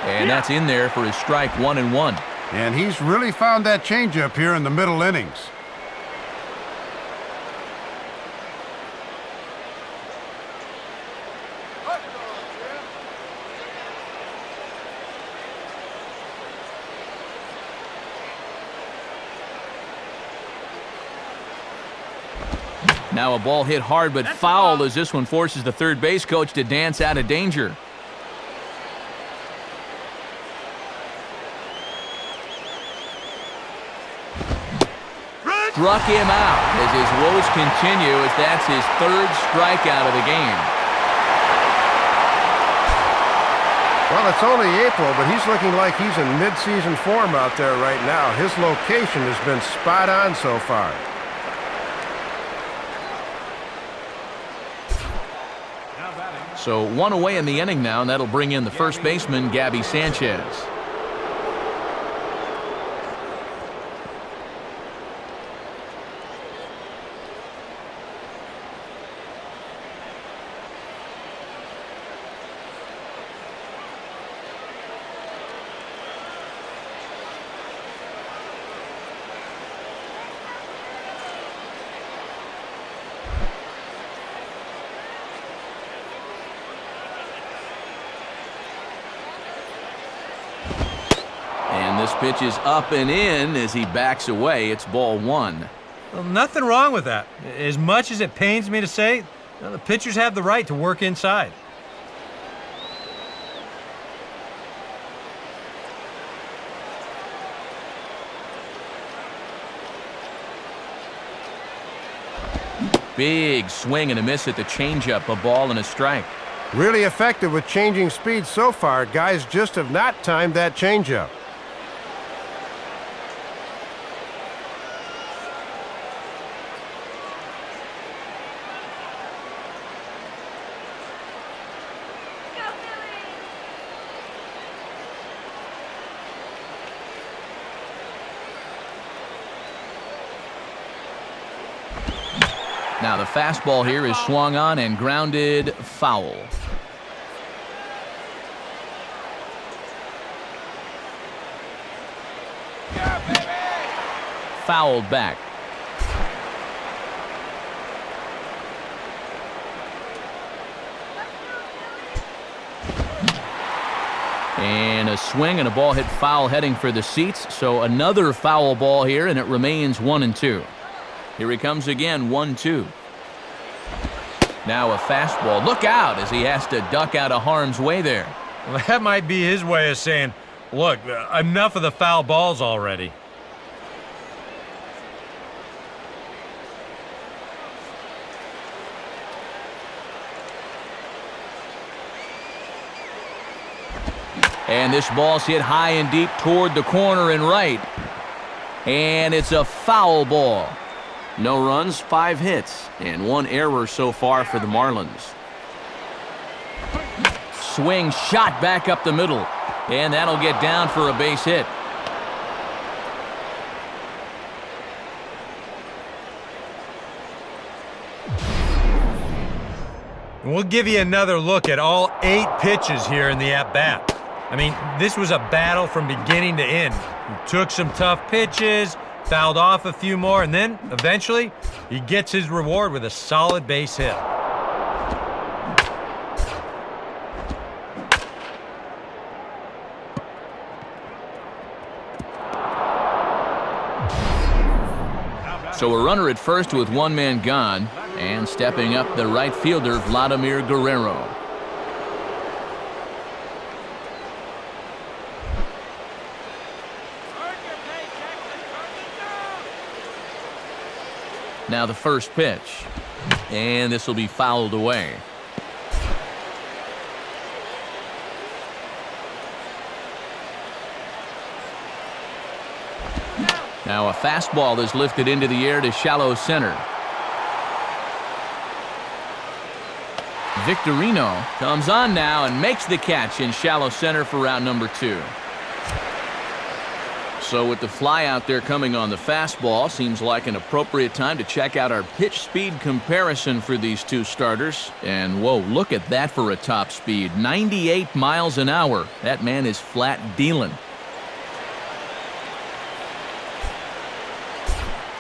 And that's in there for his strike 1-1. And he's really found that changeup here in the middle innings. Now a ball hit hard but foul as this one forces the third base coach to dance out of danger. Struck him out as his woes continue as that's his third strikeout of the game. Well, it's only April, but he's looking like he's in mid-season form out there right now. His location has been spot on so far. So one away in the inning now, and that'll bring in the first baseman, Gabby Sanchez. This pitch is up and in as he backs away. It's ball one. Well, nothing wrong with that. As much as it pains me to say, the pitchers have the right to work inside. Big swing and a miss at the changeup, a ball and a strike. Really effective with changing speed so far. Guys just have not timed that changeup. Now the fastball here is swung on and grounded foul. Fouled back. And a swing and a ball hit foul heading for the seats. So another foul ball here, and it remains 1-2. Here he comes again, 1-2. Now a fastball. Look out as he has to duck out of harm's way there. Well, that might be his way of saying, look, enough of the foul balls already. And this ball's hit high and deep toward the corner and right. And it's a foul ball. No runs, 5 hits, and 1 error so far for the Marlins. Swing shot back up the middle, and that'll get down for a base hit. We'll give you another look at all 8 pitches here in the at-bat. I mean, this was a battle from beginning to end. He took some tough pitches, fouled off a few more, and then, eventually, he gets his reward with a solid base hit. So a runner at first with 1 man gone, and stepping up the right fielder, Vladimir Guerrero. Now the first pitch, and this will be fouled away. Now a fastball is lifted into the air to shallow center. Victorino comes on now and makes the catch in shallow center for round number 2. So with the fly out there coming on the fastball, seems like an appropriate time to check out our pitch speed comparison for these two starters. And whoa, look at that for a top speed. 98 miles an hour. That man is flat dealing.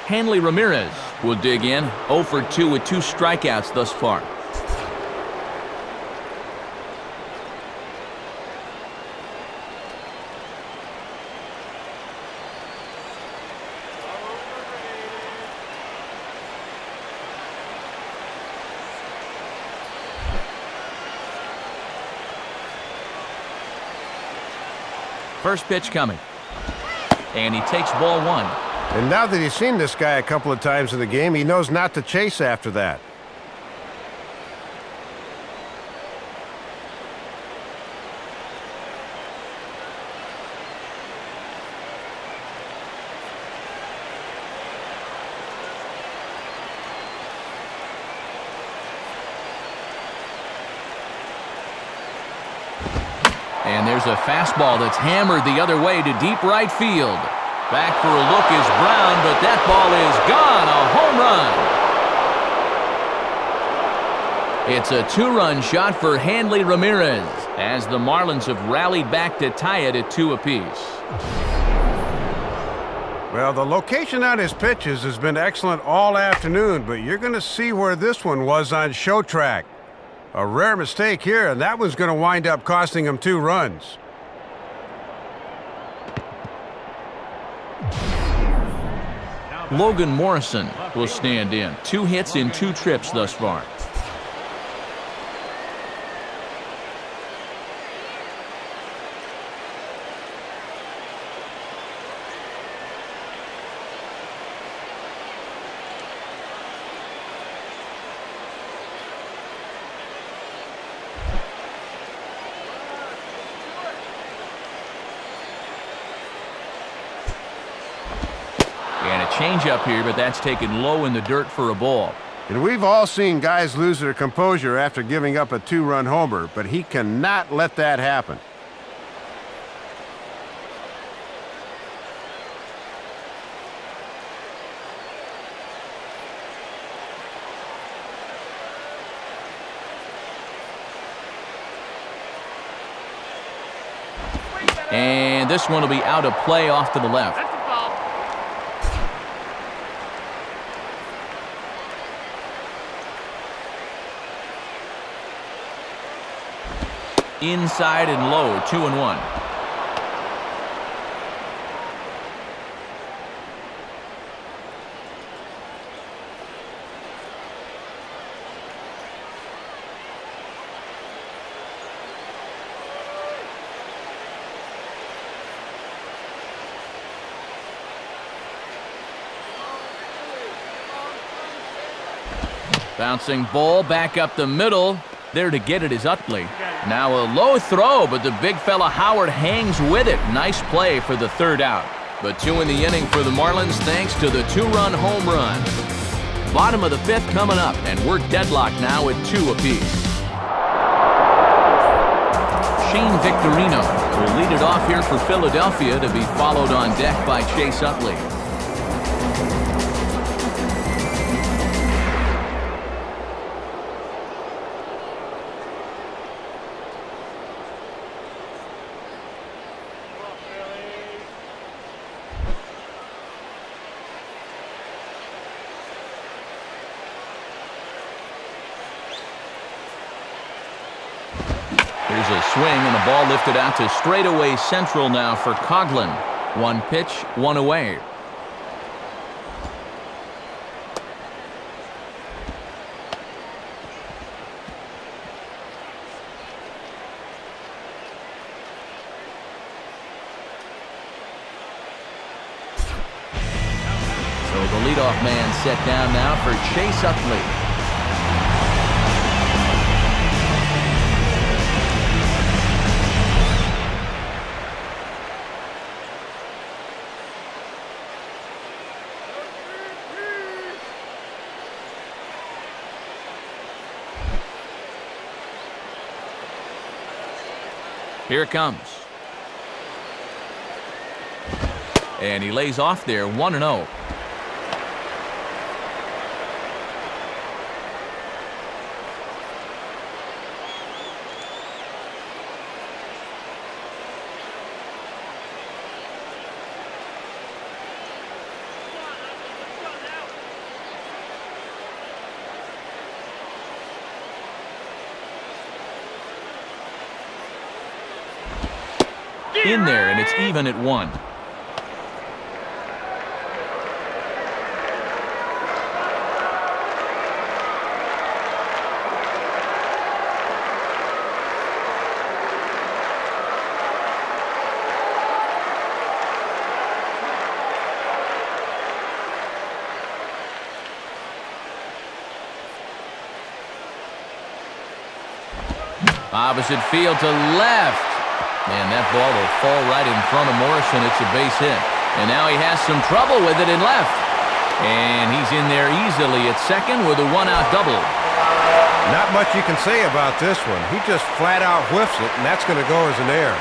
Hanley Ramirez will dig in. 0 for 2 with 2 strikeouts thus far. First pitch coming. And he takes ball 1. And now that he's seen this guy a couple of times in the game, he knows not to chase after that. And there's a fastball that's hammered the other way to deep right field. Back for a look is Brown, but that ball is gone. A home run. It's a 2-run shot for Hanley Ramirez as the Marlins have rallied back to tie it at 2 apiece. Well, the location on his pitches has been excellent all afternoon, but you're going to see where this one was on show track. A rare mistake here, and that one's going to wind up costing him 2 runs. Logan Morrison will stand in. 2 hits in 2 trips thus far. Change up here, but that's taken low in the dirt for a ball. And we've all seen guys lose their composure after giving up a 2-run homer, but he cannot let that happen. And this one will be out of play off to the left. Inside and low, 2-1. Bouncing ball back up the middle. There to get it is Utley. Now a low throw, but the big fella Howard hangs with it. Nice play for the 3rd out. But 2 in the inning for the Marlins thanks to the 2-run home run. Bottom of the 5th coming up, and we're deadlocked now at 2 apiece. Shane Victorino will lead it off here for Philadelphia to be followed on deck by Chase Utley. Here's a swing and a ball lifted out to straightaway central now for Coughlin. 1 pitch, 1 away. So the leadoff man set down now for Chase Utley. Here it comes. And he lays off there, 1-0. In there, and it's even at 1. Opposite field to left. And that ball will fall right in front of Morrison. It's a base hit. And now he has some trouble with it in left. And he's in there easily at second with a one-out double. Not much you can say about this one. He just flat out whiffs it, and that's going to go as an error.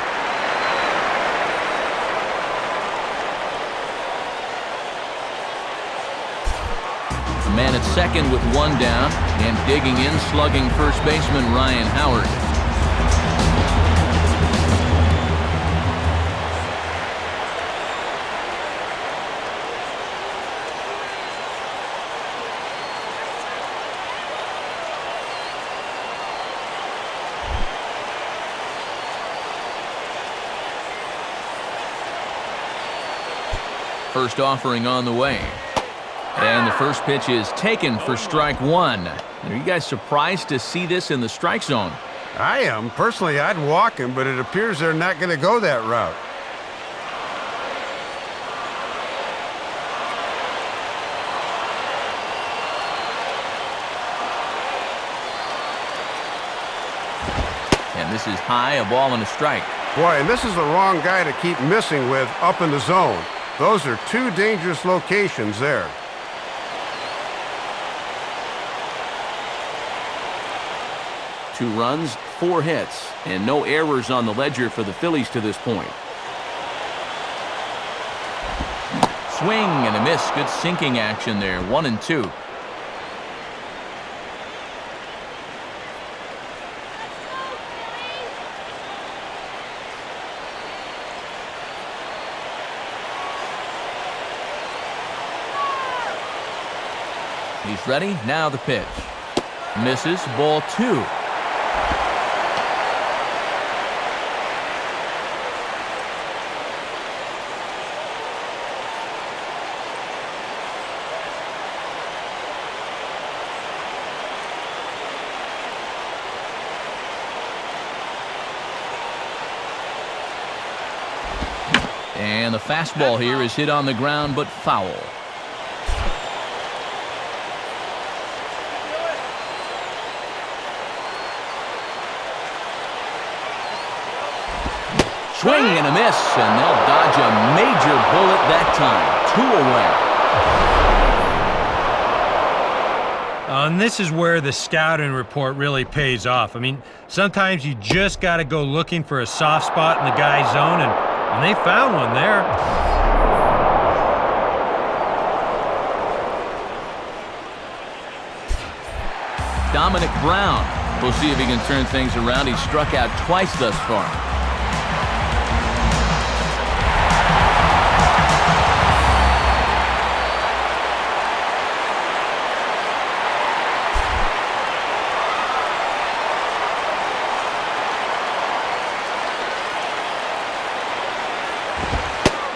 The man at second with one down. And digging in, slugging first baseman Ryan Howard. First offering on the way. And the first pitch is taken for strike 1. Are you guys surprised to see this in the strike zone? I am. Personally, I'd walk him, but it appears they're not going to go that route. And this is high, a ball and a strike. Boy, and this is the wrong guy to keep missing with up in the zone. Those are two dangerous locations there. Two runs, 4 hits, and no errors on the ledger for the Phillies to this point. Swing and a miss. Good sinking action there. 1-2. He's ready. Now the pitch. Misses. Ball 2. And the fastball here is hit on the ground but foul. Swing and a miss, and they'll dodge a major bullet that time. 2 away. And this is where the scouting report really pays off. I mean, sometimes you just got to go looking for a soft spot in the guy's zone, and they found one there. Dominic Brown. We'll see if he can turn things around. He's struck out twice thus far.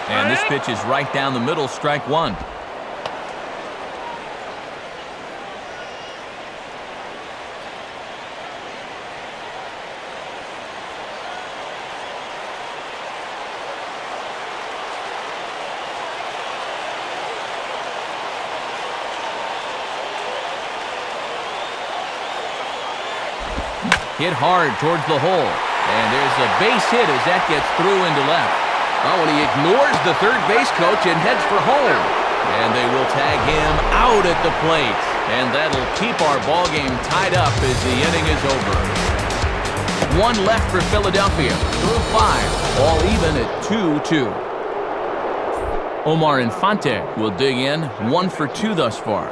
And this pitch is right down the middle, strike 1. Hit hard towards the hole. And there's a base hit as that gets through into left. Oh, and he ignores the third base coach and heads for home. And they will tag him out at the plate. And that'll keep our ball game tied up as the inning is over. One left for Philadelphia. Through 5. All even at 2-2. Omar Infante will dig in. 1 for 2 thus far.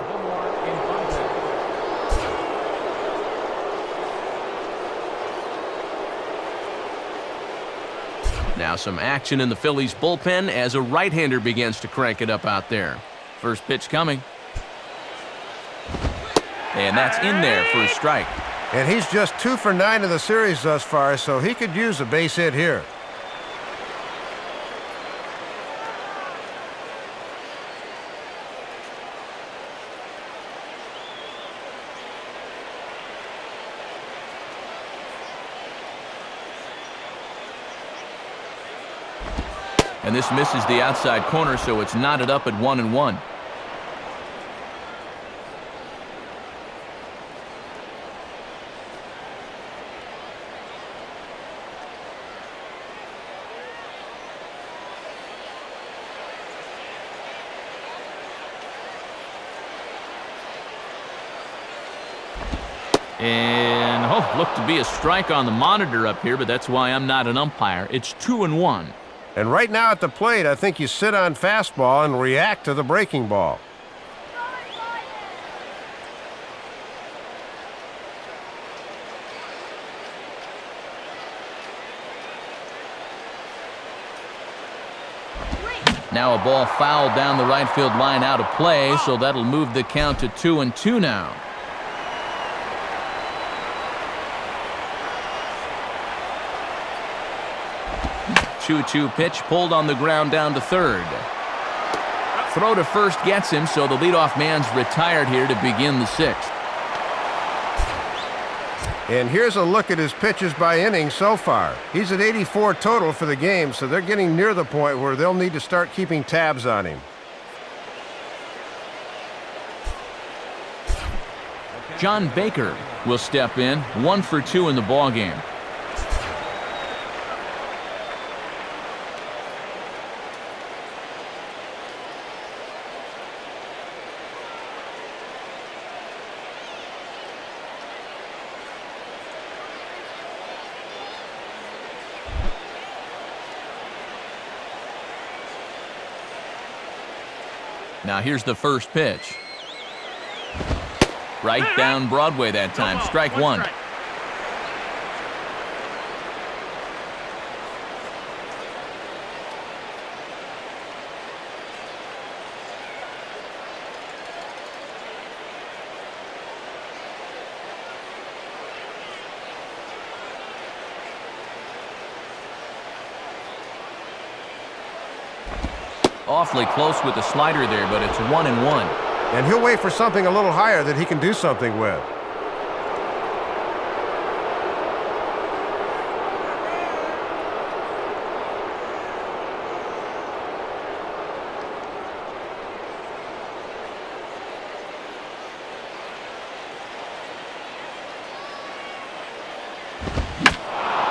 Now some action in the Phillies bullpen as a right-hander begins to crank it up out there. First pitch coming. And that's in there for a strike. And he's just 2 for 9 in the series thus far, so he could use a base hit here. And this misses the outside corner, so it's knotted up at 1-1. And, looked to be a strike on the monitor up here, but that's why I'm not an umpire. It's 2-1. And right now at the plate, I think you sit on fastball and react to the breaking ball. Now a ball fouled down the right field line out of play, so that'll move the count to 2-2 now. Two pitch pulled on the ground down to third. Throw to first gets him, so the leadoff man's retired here to begin the 6th. And here's a look at his pitches by inning so far. He's at 84 total for the game, so they're getting near the point where they'll need to start keeping tabs on him. John Baker will step in, 1 for 2 in the ballgame. Now here's the first pitch. Right down Broadway that time. Strike 1. Awfully close with the slider there, but it's 1-1. And he'll wait for something a little higher that he can do something with.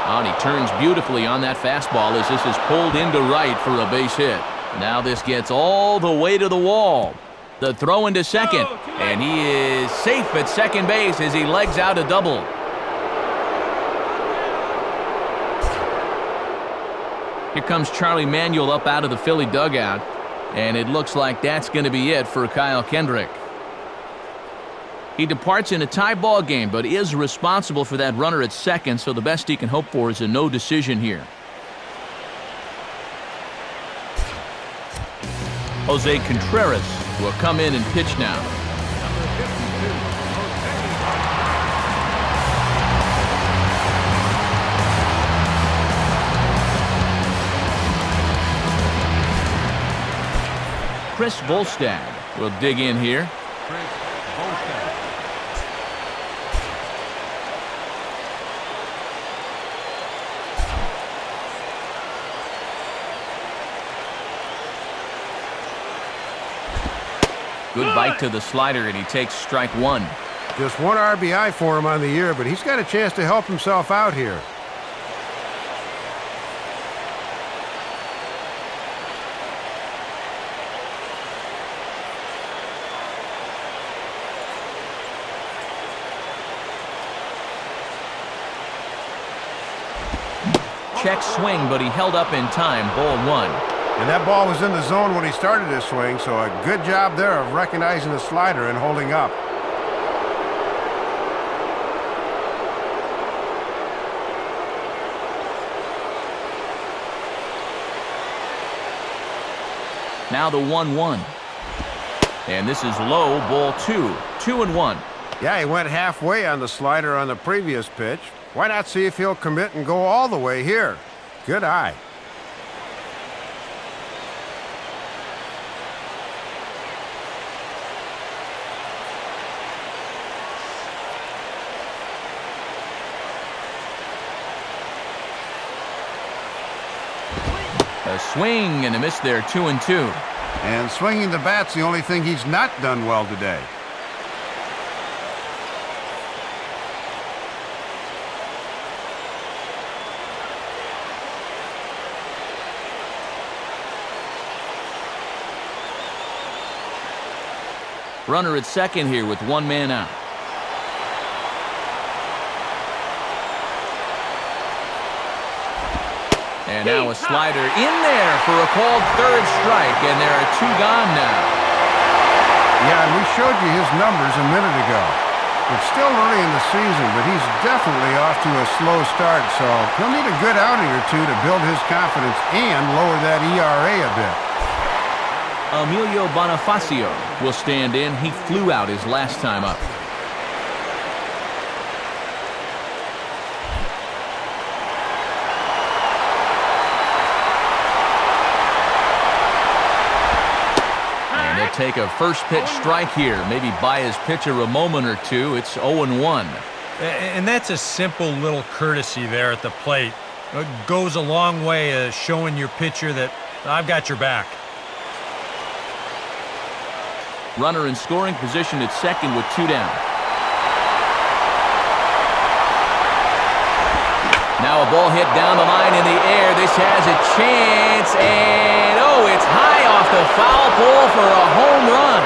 And he turns beautifully on that fastball as this is pulled into right for a base hit. Now this gets all the way to the wall. The throw into second, and he is safe at second base as he legs out a double. Here comes Charlie Manuel up out of the Philly dugout, and it looks like that's going to be it for Kyle Kendrick. He departs in a tie ball game, but is responsible for that runner at second, so the best he can hope for is a no decision here. Jose Contreras will come in and pitch now. Chris Volstad will dig in here. Good bite to the slider, and he takes strike 1. Just 1 RBI for him on the year, but he's got a chance to help himself out here. check swing, but he held up in time. Ball 1. And that ball was in the zone when he started his swing, so a good job there of recognizing the slider and holding up. Now the 1-1. And this is low, ball 2. 2-1. Yeah, he went halfway on the slider on the previous pitch. Why not see if he'll commit and go all the way here? Good eye. A swing and a miss there, 2-2. And swinging the bat's the only thing he's not done well today. Runner at second here with one man out. And now a slider in there for a called third strike, and there are 2 gone now. Yeah, and we showed you his numbers a minute ago. It's still early in the season, but he's definitely off to a slow start, so he'll need a good outing or 2 to build his confidence and lower that ERA a bit. Emilio Bonifacio will stand in. He flew out his last time up. And he'll take a first pitch strike here. Maybe buy his pitcher a moment or 2. It's 0-1. And that's a simple little courtesy there at the plate. It goes a long way showing your pitcher that I've got your back. Runner in scoring position at second with 2 down. Now a ball hit down the line in the air. This has a chance, and oh, it's high off the foul pole for a home run.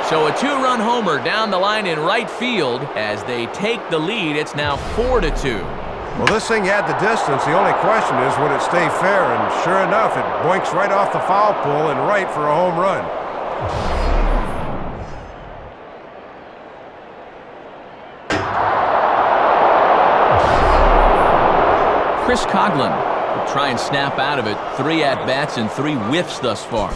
So a 2-run homer down the line in right field as they take the lead. It's now 4-2. Well, this thing had the distance. The only question is, would it stay fair? And sure enough, it boinks right off the foul pole and right for a home run. Chris Coughlin will try and snap out of it. 3 at-bats and 3 whiffs thus far.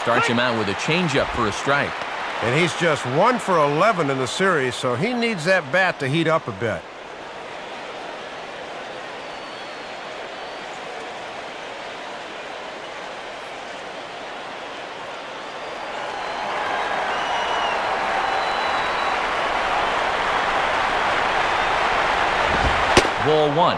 Starts him out with a changeup for a strike. And he's just 1 for 11 in the series, so he needs that bat to heat up a bit. Ball 1.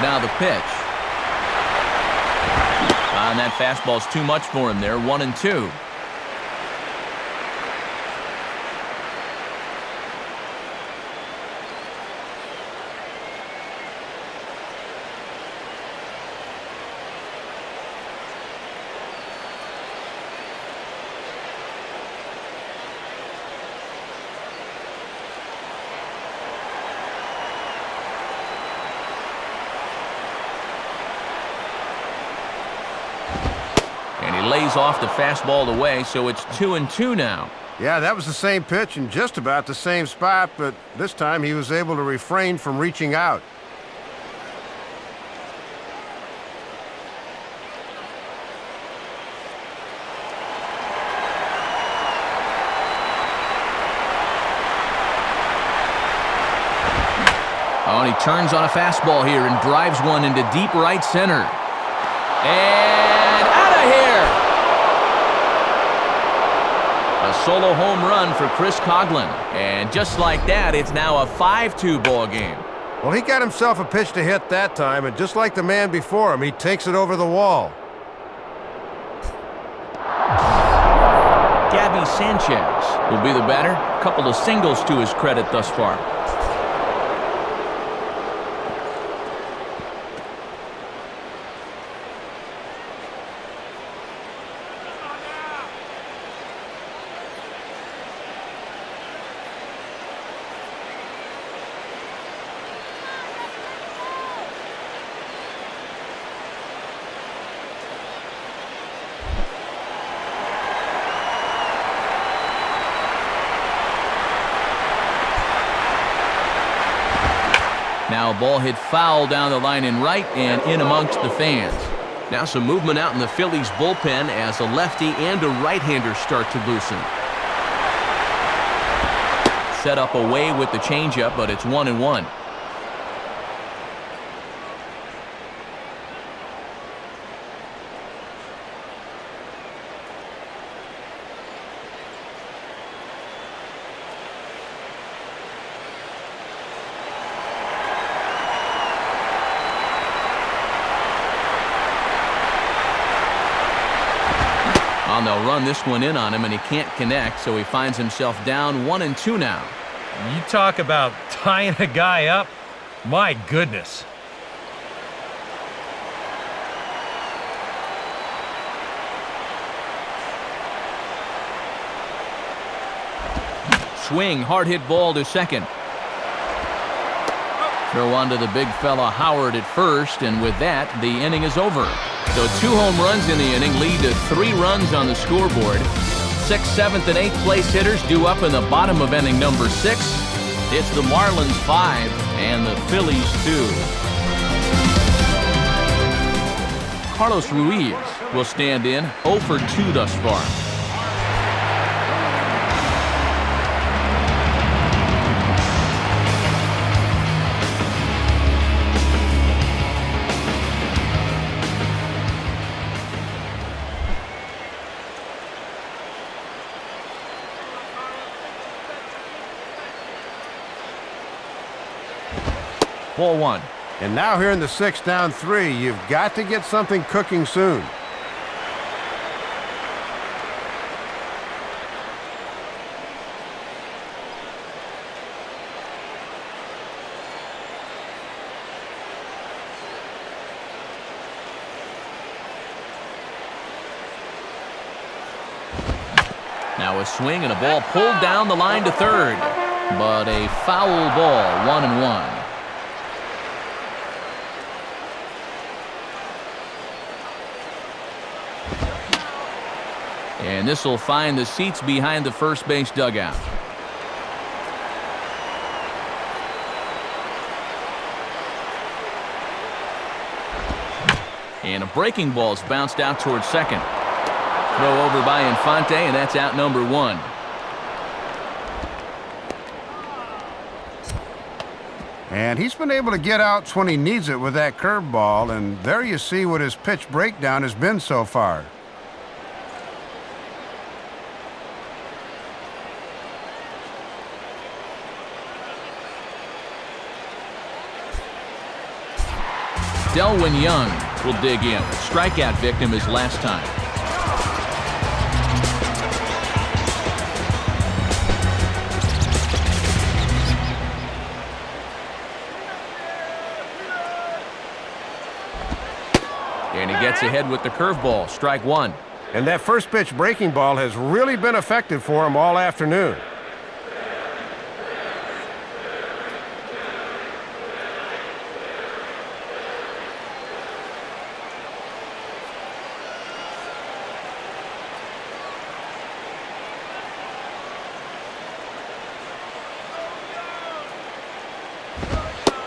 Now the pitch. And that fastball's too much for him there. 1-2. Lays off the fastball away, so it's 2-2 now. Yeah, that was the same pitch in just about the same spot, but this time he was able to refrain from reaching out. Oh, and he turns on a fastball here and drives one into deep right center. And solo home run for Chris Coughlin. And just like that, it's now a 5-2 ball game. Well, he got himself a pitch to hit that time, and just like the man before him, he takes it over the wall. Gabby Sanchez will be the batter. A couple of singles to his credit thus far. Now a ball hit foul down the line in right and in amongst the fans. Now some movement out in the Phillies bullpen as a lefty and a right-hander start to loosen. Set up away with the changeup, but it's 1-1. They'll run this one in on him, and he can't connect, so he finds himself down 1-2 now. You talk about tying a guy up. My goodness. Swing, hard hit ball to second. Throw on to the big fella Howard at first, and with that, the inning is over. So 2 home runs in the inning lead to 3 runs on the scoreboard. 6th, 7th, and 8th place hitters due up in the bottom of inning number 6. It's the Marlins 5 and the Phillies 2. Carlos Ruiz will stand in 0 for 2 thus far. Ball 1. And now here in the 6th, down 3, you've got to get something cooking soon. Now a swing and a ball pulled down the line to third. But a foul ball, 1-1. And this will find the seats behind the first base dugout. And a breaking ball's bounced out towards second. Throw over by Infante, and that's out number 1. And he's been able to get outs when he needs it with that curveball, and there you see what his pitch breakdown has been so far. Delwyn Young will dig in. Strikeout victim his last time. And he gets ahead with the curveball. Strike 1. And that first pitch breaking ball has really been effective for him all afternoon.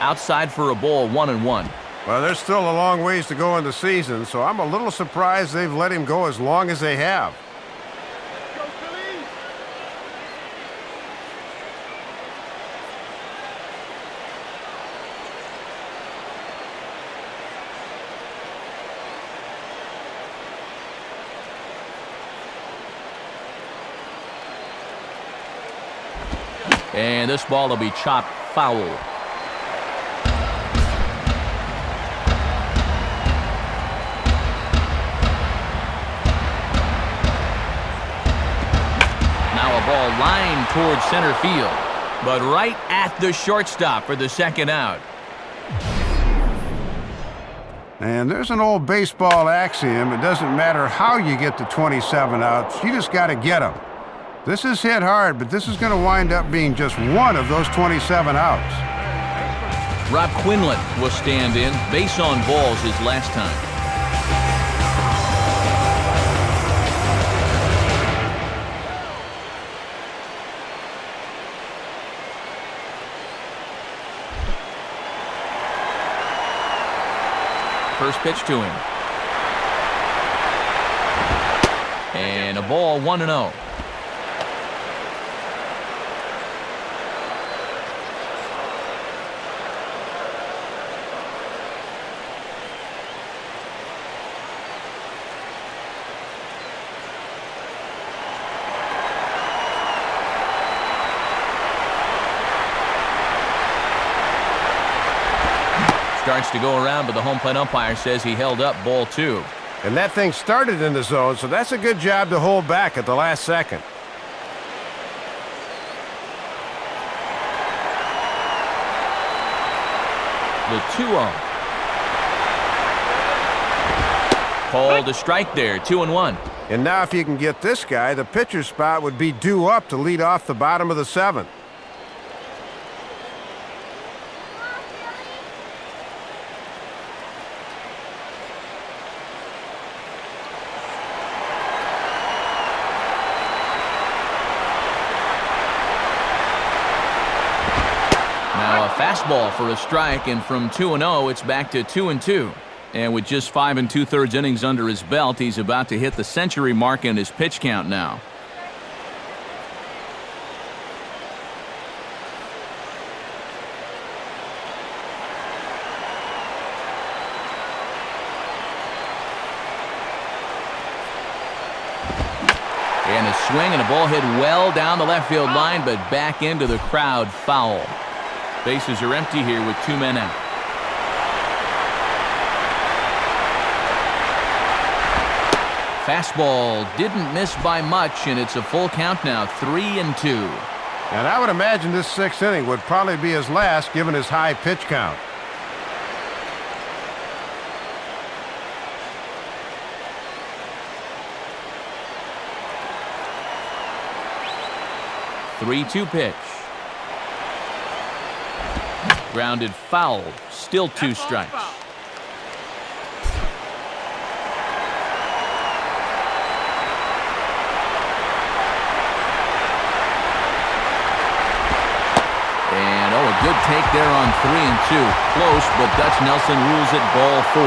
Outside for a ball, 1-1. Well, there's still a long ways to go in the season, so I'm a little surprised they've let him go as long as they have. And this ball will be chopped foul. Ball lined towards center field, but right at the shortstop for the second out. And there's an old baseball axiom. It doesn't matter how you get to 27 outs. You just got to get them. This is hit hard, but this is going to wind up being just one of those 27 outs. Rob Quinlan will stand in. Base on balls his last time. First pitch to him. And a ball, 1-0. Starts to go around, but the home plate umpire says he held up ball 2. And that thing started in the zone, so that's a good job to hold back at the last second. The 2-0. Called a strike there, 2-1. And now if you can get this guy, the pitcher spot would be due up to lead off the bottom of the 7th. Fastball for a strike, and from 2-0, it's back to 2-2. And with just 5 2/3 innings under his belt, he's about to hit the century mark in his pitch count now. And a swing and a ball hit well down the left field line, but back into the crowd, foul. Bases are empty here with 2 men out. Fastball didn't miss by much, and it's a full count now, 3-2. And I would imagine this 6th inning would probably be his last, given his high pitch count. The 3-2 pitch. Grounded foul, still 2 strikes. And a good take there on 3-2. Close, but Dutch Nelson rules it ball 4.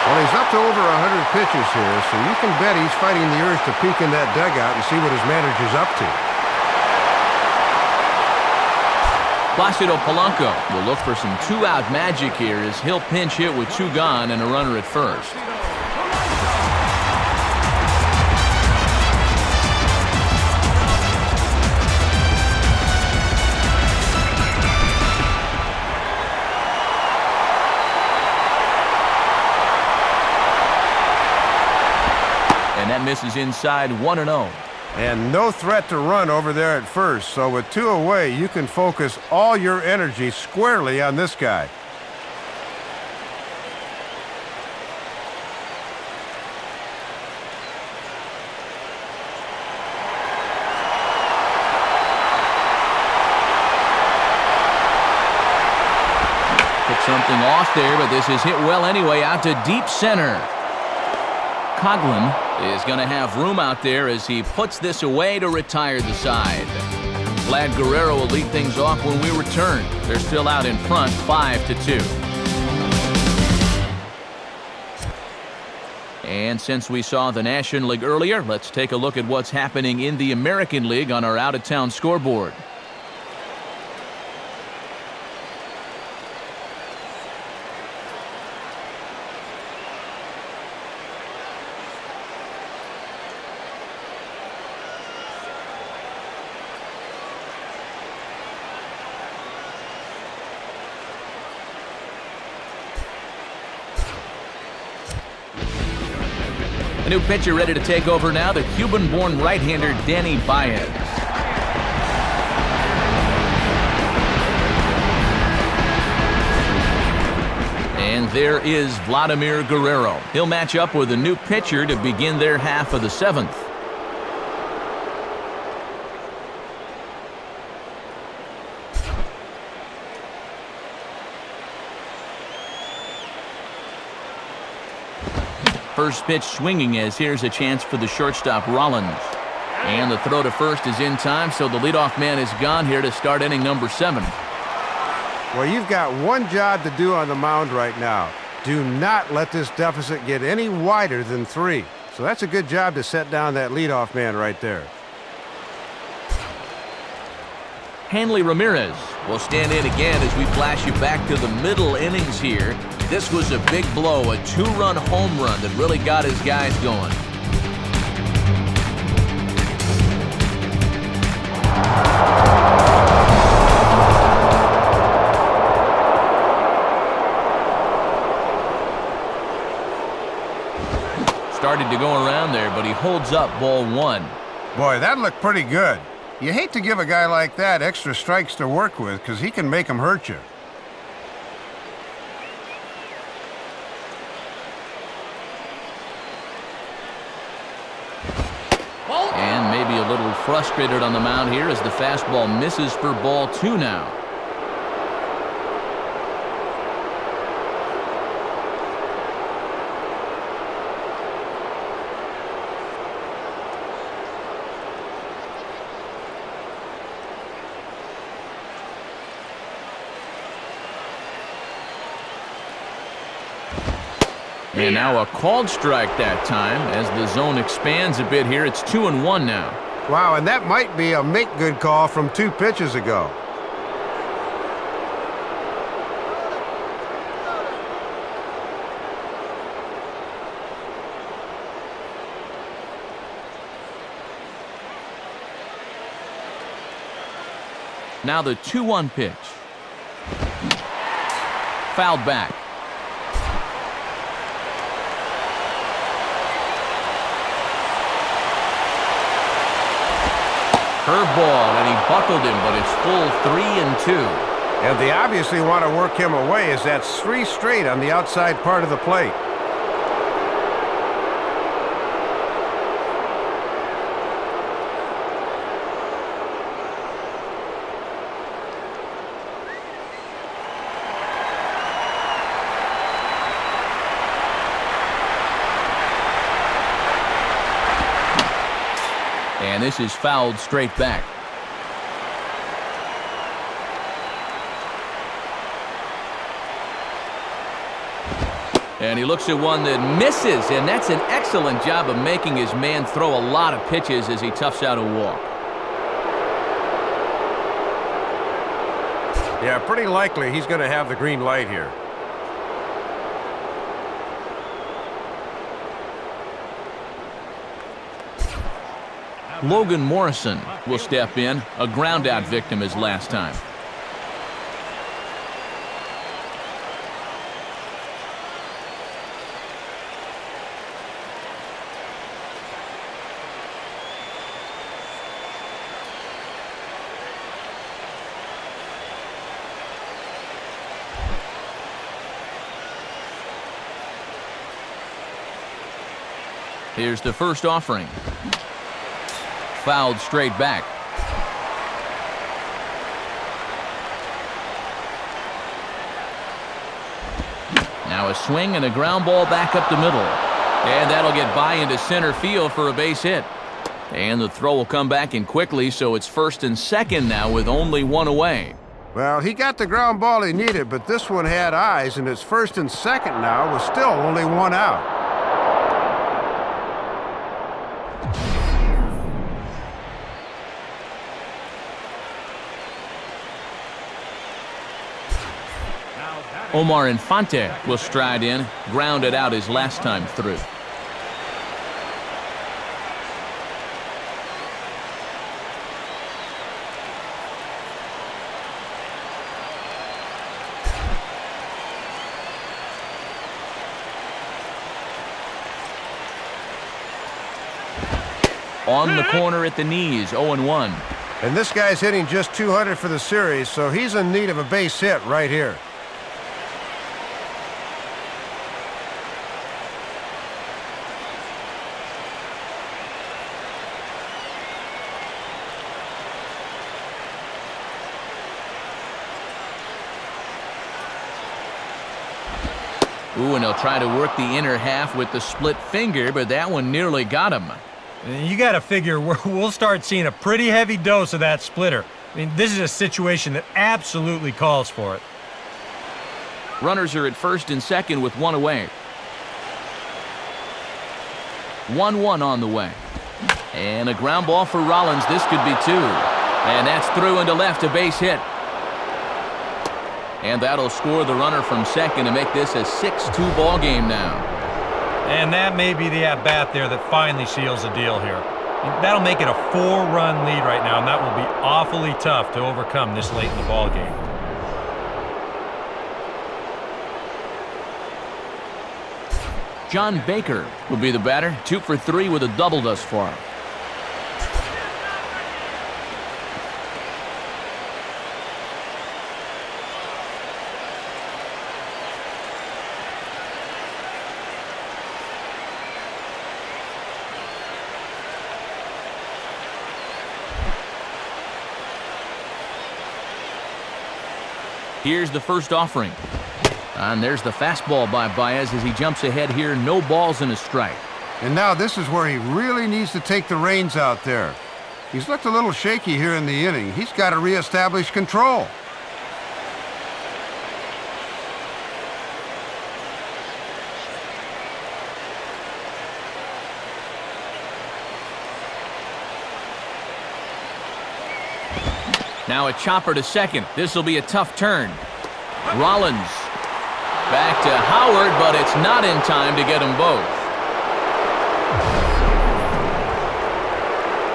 Well, he's up to over 100 pitches here, so you can bet he's fighting the urge to peek in that dugout and see what his manager's up to. Placido Polanco will look for some 2-out magic here as he'll pinch hit with 2 gone and a runner at first. And that misses inside, 1-0. And no threat to run over there at first, so with 2 away, you can focus all your energy squarely on this guy. Took something off there, but this is hit well anyway, out to deep center. Coughlin is going to have room out there as he puts this away to retire the side. Vlad Guerrero will lead things off when we return. They're still out in front, 5-2. And since we saw the National League earlier, let's take a look at what's happening in the American League on our out-of-town scoreboard. A new pitcher ready to take over now, the Cuban-born right-hander Danny Baez. And there is Vladimir Guerrero. He'll match up with a new pitcher to begin their half of the seventh. First pitch swinging as here's a chance for the shortstop Rollins. And the throw to first is in time, so the leadoff man is gone here to start inning number 7. Well, you've got one job to do on the mound right now. Do not let this deficit get any wider than 3. So that's a good job to set down that leadoff man right there. Hanley Ramirez will stand in again as we flash you back to the middle innings here. This was a big blow, a 2-run home run that really got his guys going. Started to go around there, but he holds up ball 1. Boy, that looked pretty good. You hate to give a guy like that extra strikes to work with because he can make them hurt you. And maybe a little frustrated on the mound here as the fastball misses for ball 2 now. And now a called strike that time as the zone expands a bit here. It's 2-1 now. Wow, and that might be a make-good call from 2 pitches ago. Now the 2-1 pitch. Fouled back. Curveball, and he buckled him, but it's full 3-2. And they obviously want to work him away as that's 3 straight on the outside part of the plate. And this is fouled straight back. And he looks at one that misses, and that's an excellent job of making his man throw a lot of pitches as he toughs out a walk. Yeah, pretty likely he's going to have the green light here. Logan Morrison will step in, a ground-out victim as last time. Here's the first offering. Fouled straight back. Now a swing and a ground ball back up the middle. And that'll get by into center field for a base hit. And the throw will come back in quickly, so it's first and second now with only 1 away. Well, he got the ground ball he needed, but this one had eyes, and it's first and second now with still only 1 out. Omar Infante will stride in, grounded out his last time through. On the corner at the knees, 0-1. And this guy's hitting just 200 for the series, so he's in need of a base hit right here. Ooh, and he'll try to work the inner half with the split finger, but that one nearly got him. You got to figure we'll start seeing a pretty heavy dose of that splitter. I mean, this is a situation that absolutely calls for it. Runners are at first and second with one away. 1-1 on the way. And a ground ball for Rollins. This could be two. And that's through into left, a base hit. And that'll score the runner from second to make this a 6-2 ball game now. And that may be the at-bat there that finally seals the deal here. That'll make it a 4-run lead right now, and that will be awfully tough to overcome this late in the ball game. John Baker will be the batter, 2 for 3 with a double thus far. Here's the first offering. And there's the fastball by Baez as he jumps ahead here. No balls and a strike. And now this is where he really needs to take the reins out there. He's looked a little shaky here in the inning. He's got to reestablish control. Now a chopper to second. This will be a tough turn. Rollins back to Howard, but it's not in time to get them both.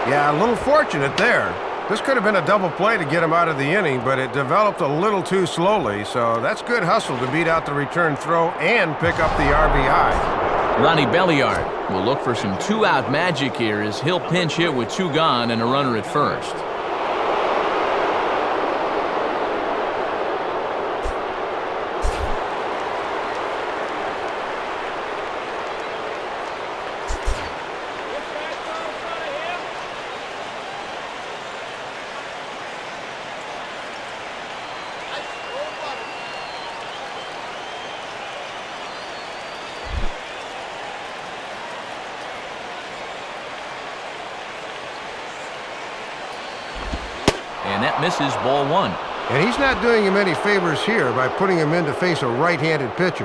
Yeah, a little fortunate there. This could have been a double play to get him out of the inning, but it developed a little too slowly, so that's good hustle to beat out the return throw and pick up the RBI. Ronnie Belliard will look for some two-out magic here as he'll pinch hit with 2 gone and a runner at first. And that misses, ball 1. And he's not doing him any favors here by putting him in to face a right-handed pitcher.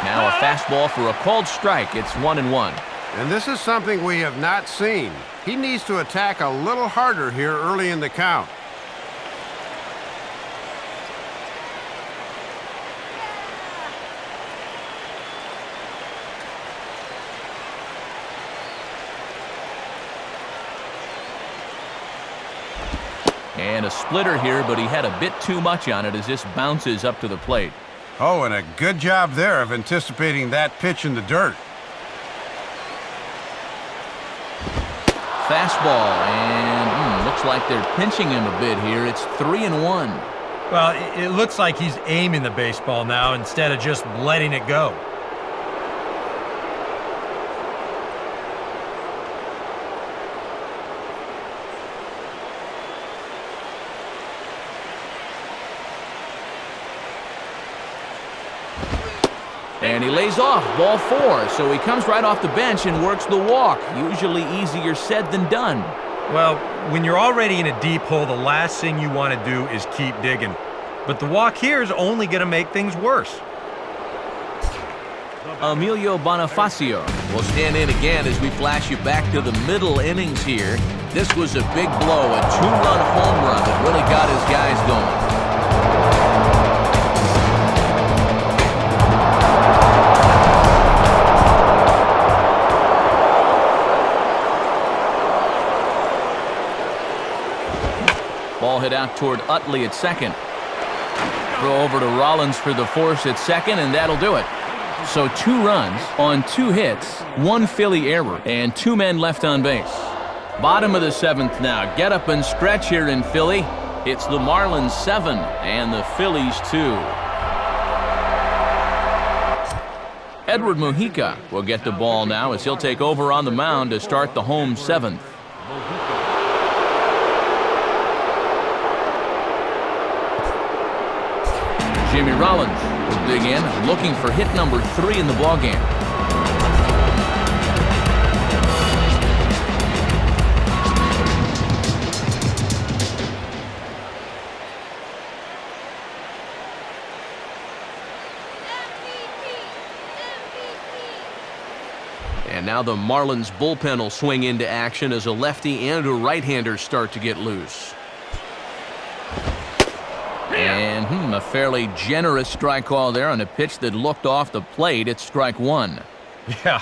Now a fastball for a called strike. It's 1-1. And this is something we have not seen. He needs to attack a little harder here early in the count. And a splitter here, but he had a bit too much on it as this bounces up to the plate. Oh, and a good job there of anticipating that pitch in the dirt. Fastball, and looks like they're pinching him a bit here. It's 3-1. Well, it looks like he's aiming the baseball now instead of just letting it go. And he lays off, ball 4, so he comes right off the bench and works the walk. Usually easier said than done. Well, when you're already in a deep hole, the last thing you want to do is keep digging. But the walk here is only going to make things worse. Emilio Bonifacio will stand in again as we flash you back to the middle innings here. This was a big blow, a 2-run home run that really got his guys going. Ball hit out toward Utley at second. Throw over to Rollins for the force at second, and that'll do it. So 2 runs on 2 hits, 1 Philly error, and 2 men left on base. Bottom of the 7th now. Get up and stretch here in Philly. It's the Marlins 7 and the Phillies 2. Edward Mujica will get the ball now as he'll take over on the mound to start the home 7th. Jimmy Rollins will dig in, looking for hit number 3 in the ballgame. And now the Marlins bullpen will swing into action as a lefty and a right-hander start to get loose. And a fairly generous strike call there on a pitch that looked off the plate. It's strike 1. Yeah,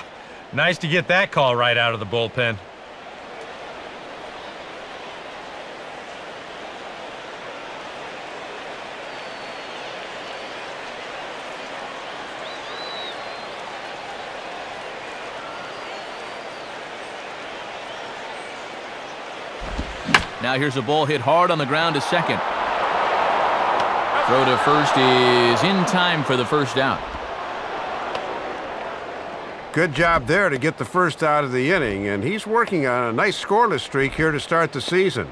nice to get that call right out of the bullpen. Now here's a ball hit hard on the ground to second. Throw to first is in time for the first out. Good job there to get the first out of the inning, and he's working on a nice scoreless streak here to start the season.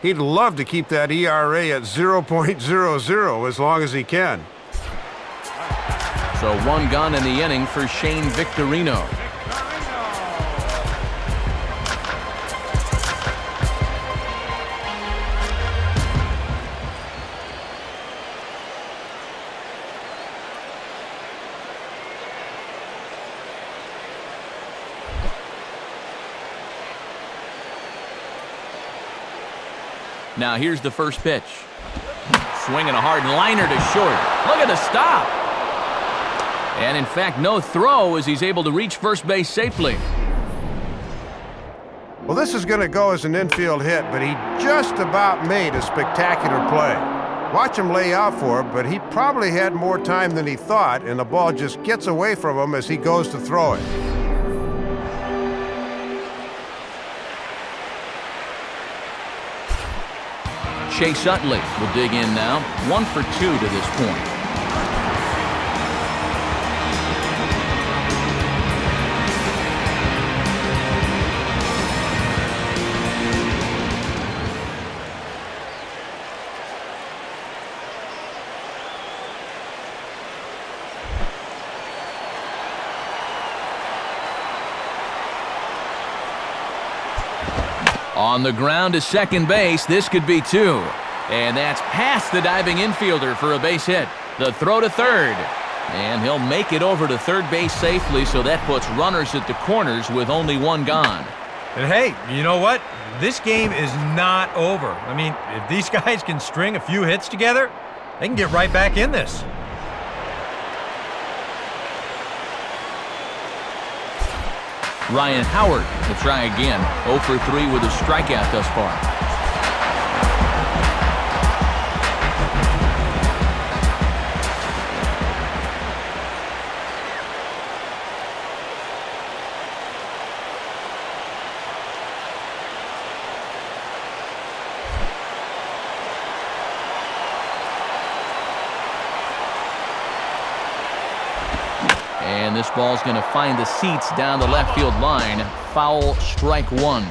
He'd love to keep that ERA at 0.00 as long as he can. So 1 gone in the inning for Shane Victorino. Now here's the first pitch. Swinging a hard liner to short. Look at the stop. And in fact, no throw as he's able to reach first base safely. Well, this is going to go as an infield hit, but he just about made a spectacular play. Watch him lay out for it, but he probably had more time than he thought, and the ball just gets away from him as he goes to throw it. Chase Utley will dig in now. 1 for 2 to this point. On the ground to second base, this could be 2. And that's past the diving infielder for a base hit. The throw to third. And he'll make it over to third base safely, so that puts runners at the corners with only 1 gone. And hey, you know what? This game is not over. I mean, if these guys can string a few hits together, they can get right back in this. Ryan Howard will try again. 0 for 3 with a strikeout thus far. And this ball's going to find the seats down the left field line. Foul, strike 1.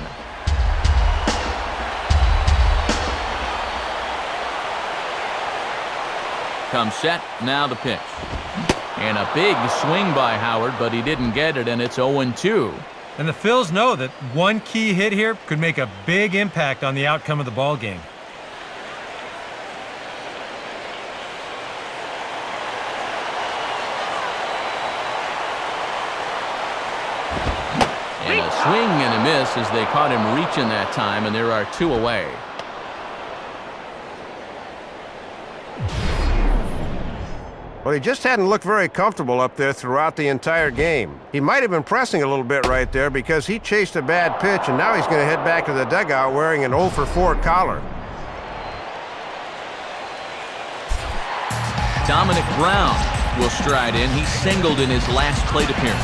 Comes set, now the pitch. And a big swing by Howard, but he didn't get it, and it's 0-2. And the Phils know that one key hit here could make a big impact on the outcome of the ball game. And a swing and a miss as they caught him reaching that time, and there are 2 away. Well, he just hadn't looked very comfortable up there throughout the entire game. He might have been pressing a little bit right there because he chased a bad pitch, and now he's going to head back to the dugout wearing an 0 for 4 collar. Dominic Brown will stride in. He singled in his last plate appearance.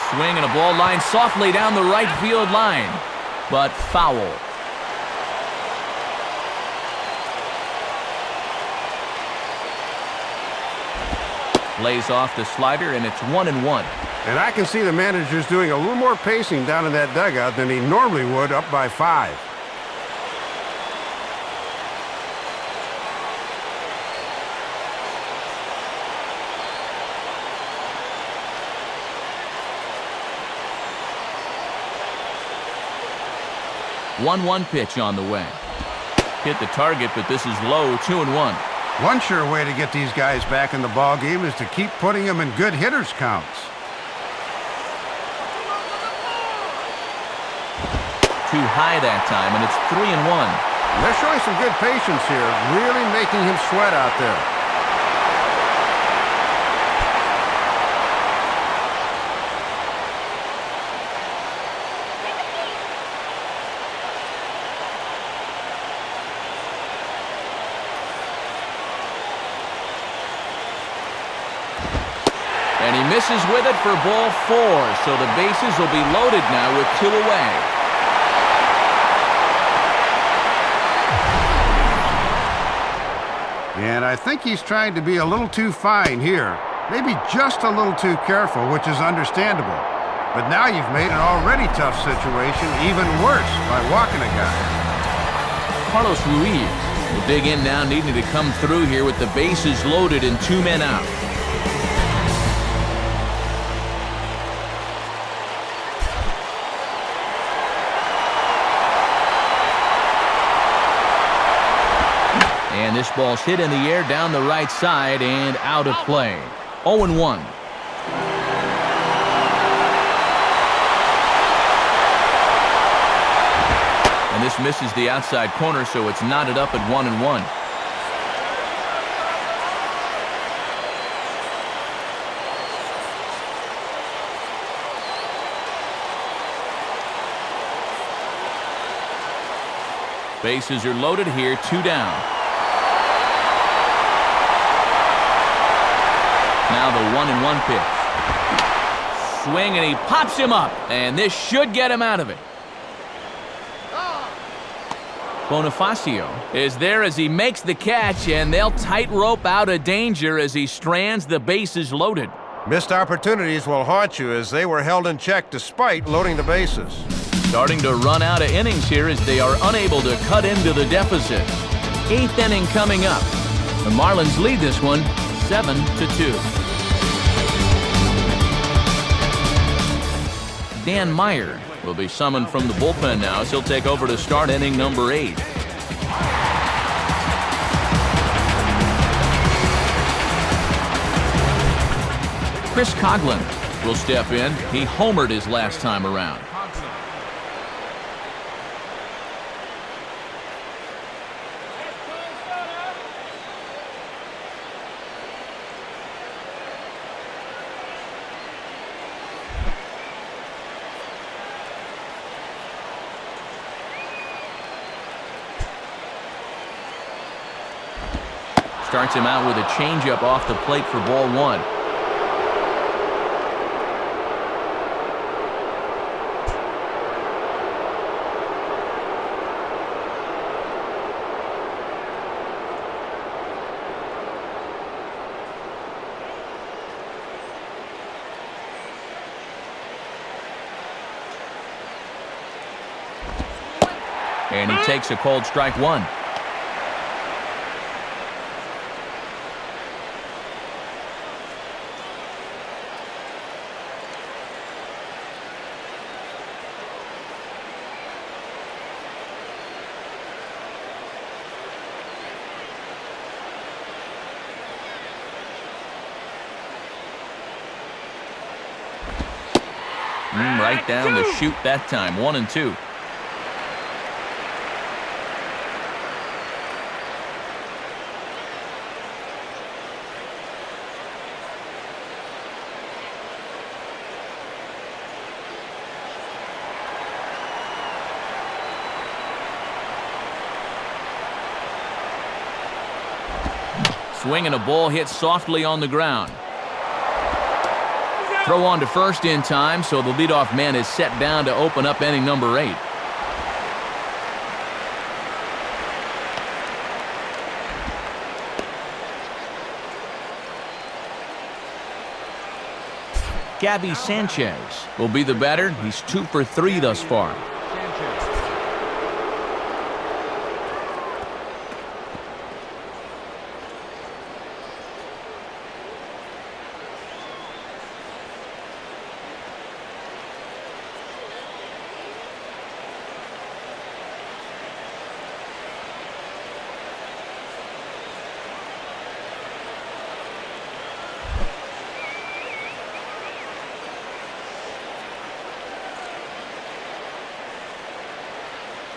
Swing and a ball line softly down the right field line, but foul. Lays off the slider, and it's 1-1. And I can see the manager's doing a little more pacing down in that dugout than he normally would up by 5. One pitch on the way. Hit the target, but this is low, 2-1. One sure way to get these guys back in the ball game is to keep putting them in good hitters' counts. Too high that time, and it's 3-1. They're showing some good patience here, really making him sweat out there. And he misses with it for ball 4, so the bases will be loaded now with 2 away. And I think he's trying to be a little too fine here. Maybe just a little too careful, which is understandable. But now you've made an already tough situation even worse by walking a guy. Carlos Ruiz will dig in now, needing to come through here with the bases loaded and 2 men out. And this ball's hit in the air down the right side and out of play. 0-1. And this misses the outside corner, so it's knotted up at 1-1. Bases are loaded here, 2 down. Now the 1-1 pitch. Swing, and he pops him up, and this should get him out of it. Bonifacio is there as he makes the catch, and they'll tightrope out of danger as he strands the bases loaded. Missed opportunities will haunt you as they were held in check despite loading the bases. Starting to run out of innings here as they are unable to cut into the deficit. 8th inning coming up. The Marlins lead this one 7-2. Dan Meyer will be summoned from the bullpen now as he'll take over to start inning number 8. Chris Coughlin will step in. He homered his last time around. Starts him out with a changeup off the plate for ball 1. And he takes a cold strike 1. Right down the chute that time, 1-2. Swing and a ball hit softly on the ground. Throw on to first in time, so the leadoff man is set down to open up inning number 8. Gabby Sanchez will be the batter. He's 2 for 3 thus far.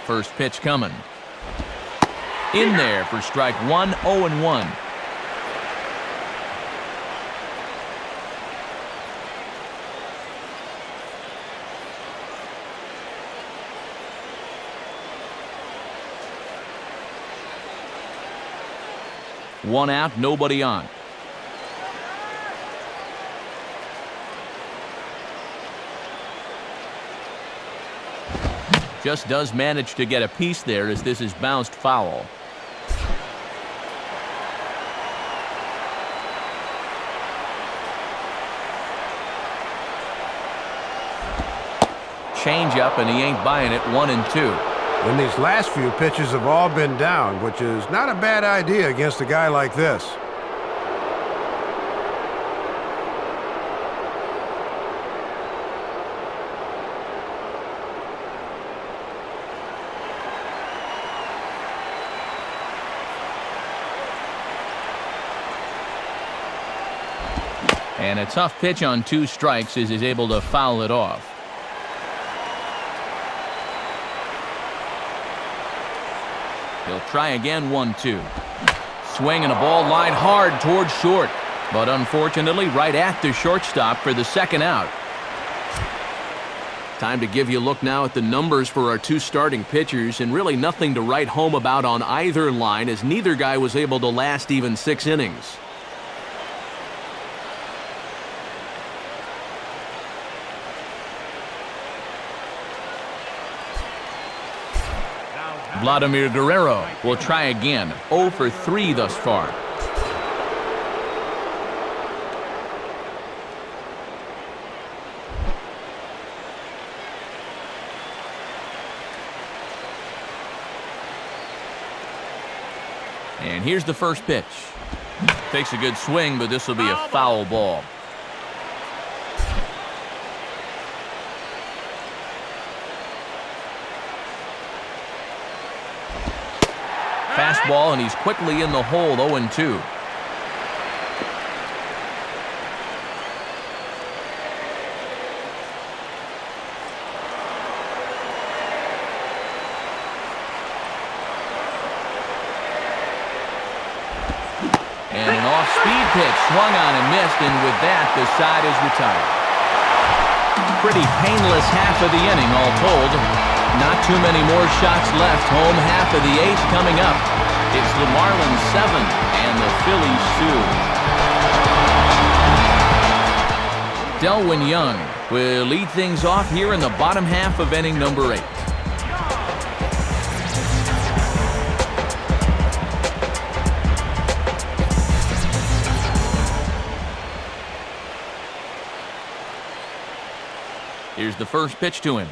First pitch coming. In there for strike 1, 0-1. One out, nobody on. Just does manage to get a piece there as this is bounced foul. Change up, and he ain't buying it. 1-2. And these last few pitches have all been down, which is not a bad idea against a guy like this. And a tough pitch on 2 strikes as he's able to foul it off. He'll try again. 1-2. Swing and a ball lined hard towards short, but unfortunately right at the shortstop for the second out. Time to give you a look now at the numbers for our 2 starting pitchers, and really nothing to write home about on either line as neither guy was able to last even 6 innings. Vladimir Guerrero will try again. 0 for 3 thus far. And here's the first pitch. Takes a good swing, but this will be a foul ball. Fastball, and he's quickly in the hole. 0-2. And an off-speed pitch swung on and missed, and with that, the side is retired. Pretty painless half of the inning, all told. Not too many more shots left. Home half of the 8th coming up. It's the Marlins 7 and the Phillies 2. Delwyn Young will lead things off here in the bottom half of inning number 8. Here's the first pitch to him.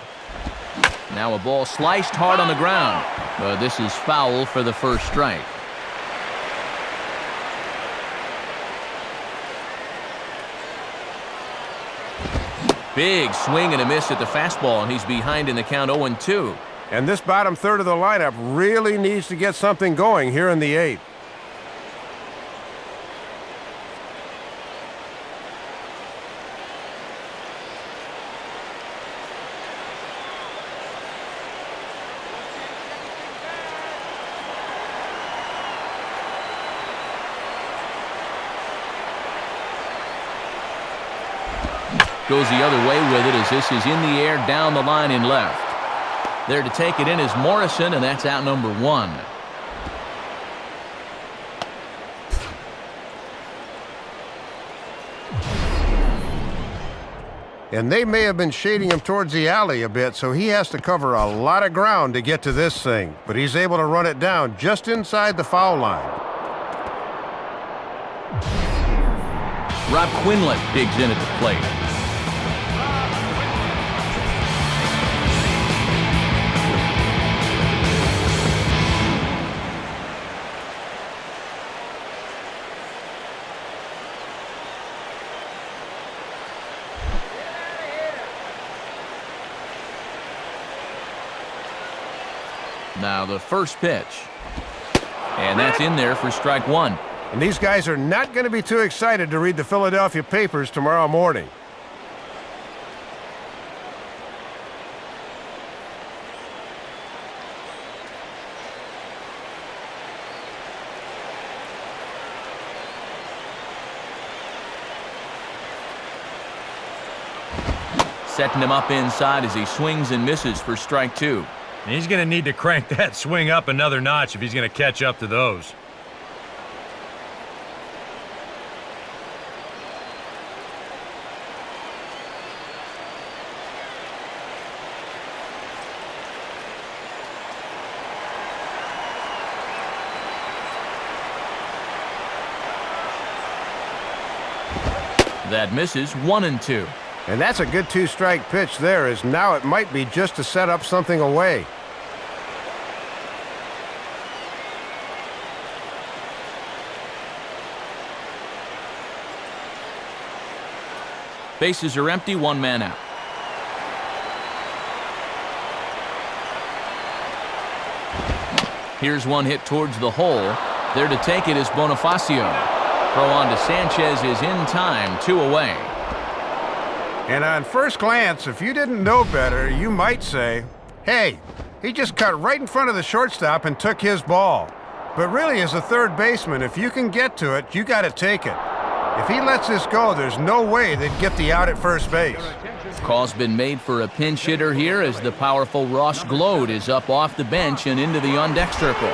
Now a ball sliced hard on the ground, but this is foul for the first strike. Big swing and a miss at the fastball, and he's behind in the count. 0-2. And this bottom third of the lineup really needs to get something going here in the 8th. Goes the other way with it as this is in the air down the line in left. There to take it in is Morrison, and that's out number 1. And they may have been shading him towards the alley a bit, so he has to cover a lot of ground to get to this thing. But he's able to run it down just inside the foul line. Rob Quinlan digs in at the plate. Now the first pitch. And that's in there for strike 1. And these guys are not going to be too excited to read the Philadelphia papers tomorrow morning. Setting him up inside as he swings and misses for strike 2. And he's going to need to crank that swing up another notch if he's going to catch up to those. That misses 1-2. And that's a good two-strike pitch there, as now it might be just to set up something away. Bases are empty, 1 man out. Here's one hit towards the hole. There to take it is Bonifacio. Throw on to Sanchez is in time, 2 away. And on first glance, if you didn't know better, you might say, hey, he just cut right in front of the shortstop and took his ball. But really, as a third baseman, if you can get to it, you got to take it. If he lets this go, there's no way they'd get the out at first base. Call's been made for a pinch hitter here as the powerful Ross Glode is up off the bench and into the on-deck circle.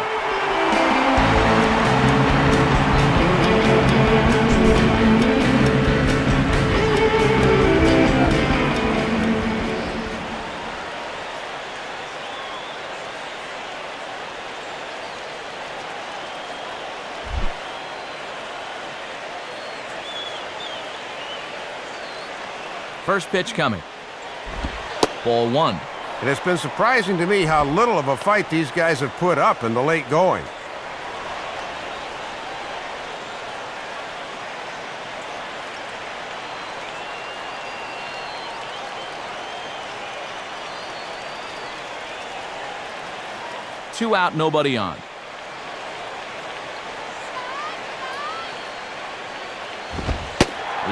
First pitch coming. Ball 1. And it's been surprising to me how little of a fight these guys have put up in the late going. Two out, nobody on.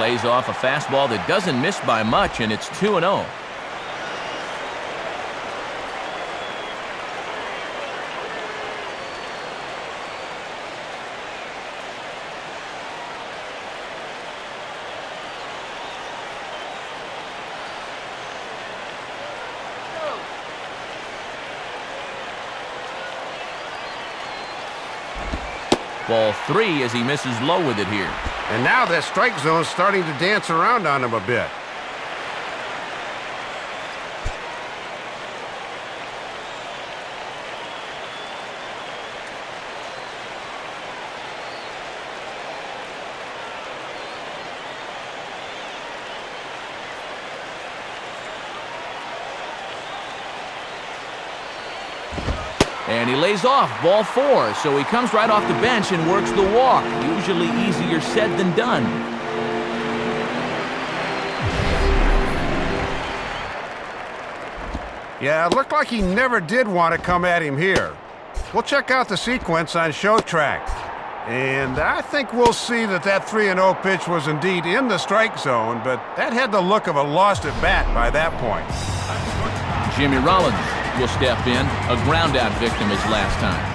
Lays off a fastball that doesn't miss by much, and it's 2-0. Ball 3 as he misses low with it here. And now that strike zone's starting to dance around on him a bit. And he lays off, ball 4, so he comes right off the bench and works the walk. Usually easier said than done. Yeah, it looked like he never did want to come at him here. We'll check out the sequence on Show Track. And I think we'll see that 3-0 pitch was indeed in the strike zone, but that had the look of a lost at bat by that point. Jimmy Rollins will step in, a ground-out victim his last time.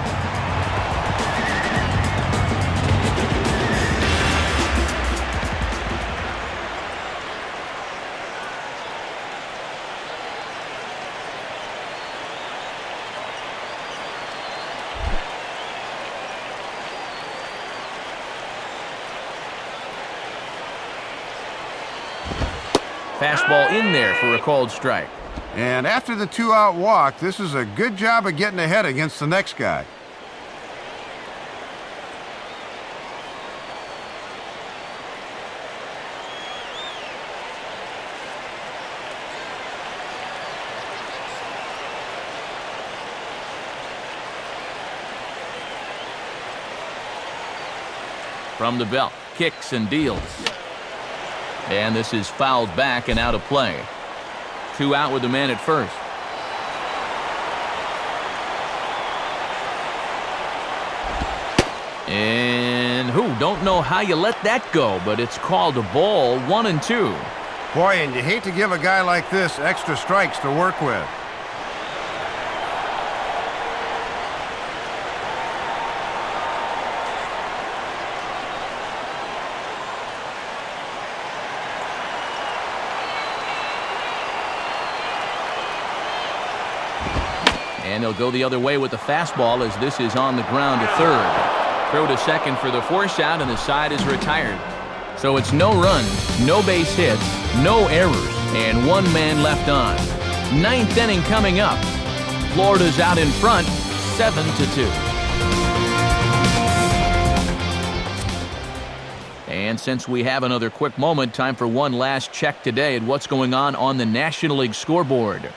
Fastball in there for a called strike. And after the 2-out walk, this is a good job of getting ahead against the next guy. From the belt, kicks and deals. And this is fouled back and out of play. 2 out with the man at first. And don't know how you let that go, but it's called a ball, 1-2. Boy, and you hate to give a guy like this extra strikes to work with. And he'll go the other way with the fastball as this is on the ground to third. Throw to second for the force out, and the side is retired. So it's no runs, no base hits, no errors, and 1 man left on. 9th inning coming up. Florida's out in front, 7-2. And since we have another quick moment, time for one last check today at what's going on the National League scoreboard.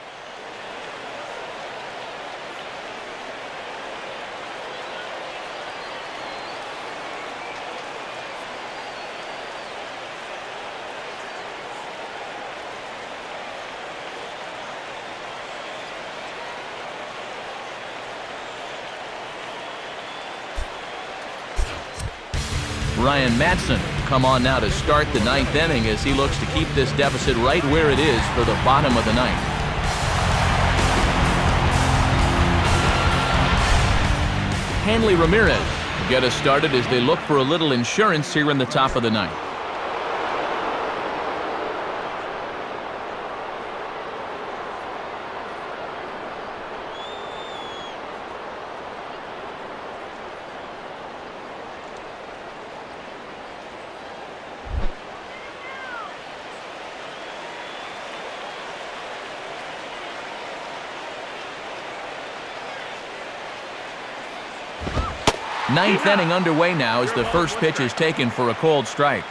Ryan Matson come on now to start the 9th inning as he looks to keep this deficit right where it is for the bottom of the 9th. Hanley Ramirez will get us started as they look for a little insurance here in the top of the 9th. Ninth inning underway now as the first pitch is taken for a called strike.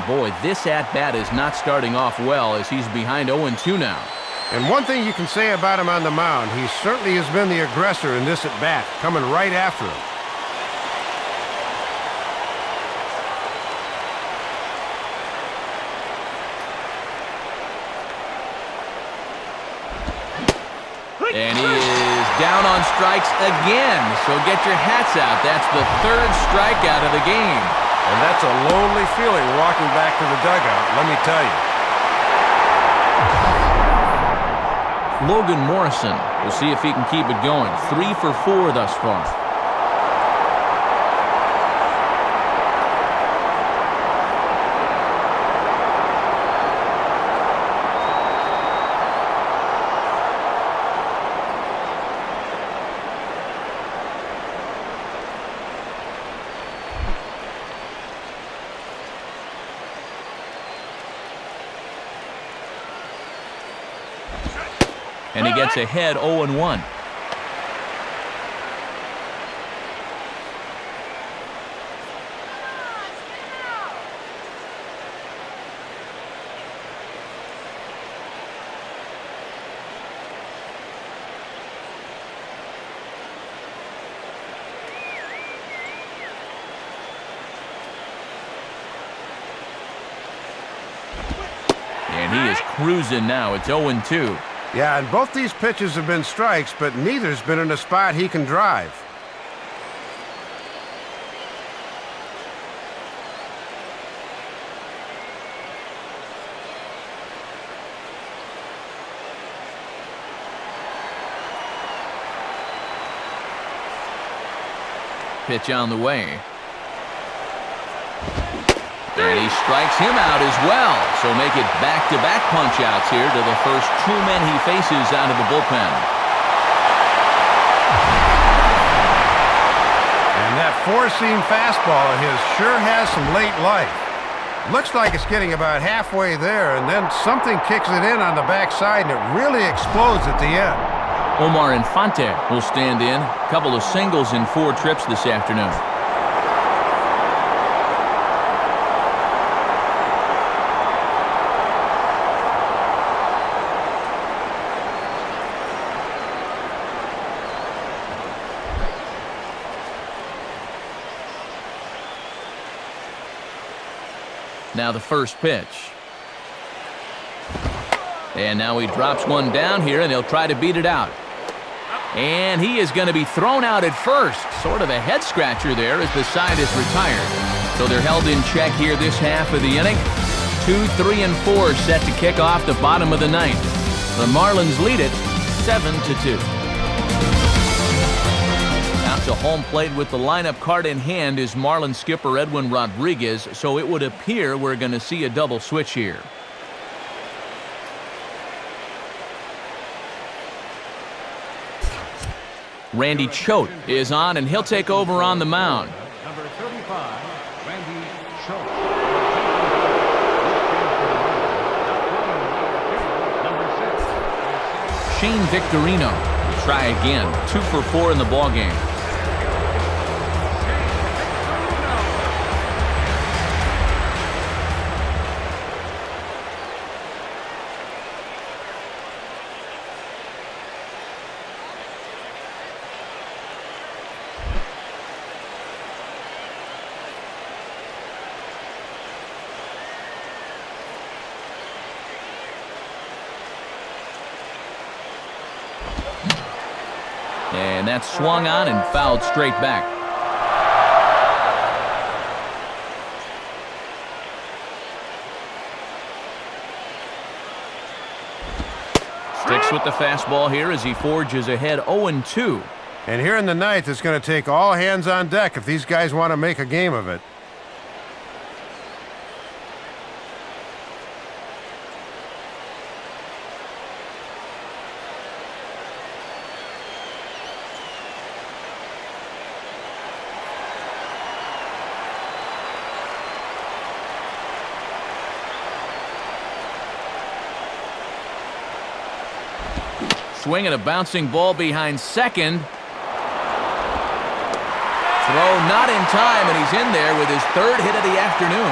Boy, this at-bat is not starting off well as he's behind 0-2 now. And one thing you can say about him on the mound, he certainly has been the aggressor in this at-bat, coming right after him. And he is down on strikes again, so get your hats out. That's the 3rd strikeout of the game. And that's a lonely feeling walking back to the dugout, let me tell you. Logan Morrison will see if he can keep it going. 3 for 4 thus far. And he gets ahead 0-1. And he is cruising now. It's 0-2. Yeah, and both these pitches have been strikes, but neither's been in a spot he can drive. Pitch on the way. And he strikes him out as well. So make it back-to-back punch-outs here to the first two men he faces out of the bullpen. And that four-seam fastball of his sure has some late life. Looks like it's getting about halfway there, and then something kicks it in on the backside, and it really explodes at the end. Omar Infante will stand in. A couple of singles in 4 trips this afternoon. Now the first pitch. And now he drops one down here, and he'll try to beat it out. And he is going to be thrown out at first. Sort of a head-scratcher there as the side is retired. So they're held in check here this half of the inning. 2, 3, and 4 set to kick off the bottom of the ninth. The Marlins lead it 7-2. Out to home plate with the lineup card in hand is Marlins skipper Edwin Rodriguez, so it would appear we're going to see a double switch here. Randy Choate is on, and he'll take over on the mound. Number 35, Randy Choate. Shane Victorino will try again. 2 for 4 in the ballgame. And that's swung on and fouled straight back. Sticks with the fastball here as he forges ahead 0-2. And here in the ninth, it's going to take all hands on deck if these guys want to make a game of it. Swinging a bouncing ball behind second. Throw not in time, and he's in there with his 3rd hit of the afternoon.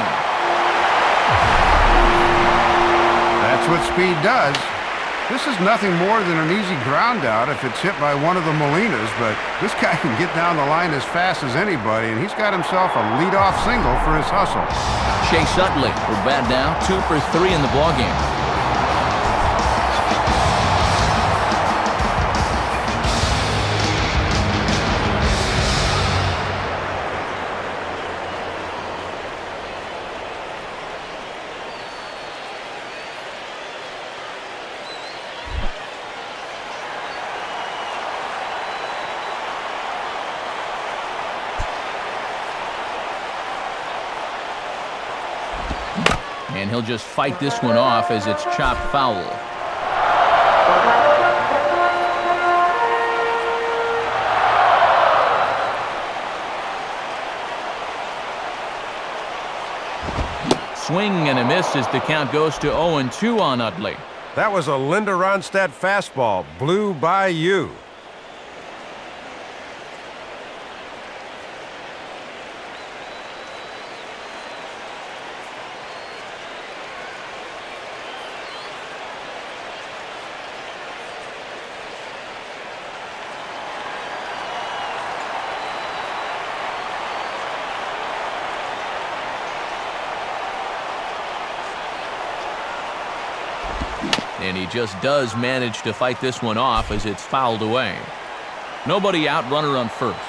That's what speed does. This is nothing more than an easy ground out if it's hit by one of the Molinas, but this guy can get down the line as fast as anybody, and he's got himself a leadoff single for his hustle. Chase Utley will bat now, 2 for 3 in the ballgame. And he'll just fight this one off as it's chopped foul. Swing and a miss as the count goes to 0-2 on Utley. That was a Linda Ronstadt fastball, blew by you. And he just does manage to fight this one off as it's fouled away. Nobody out, runner on first.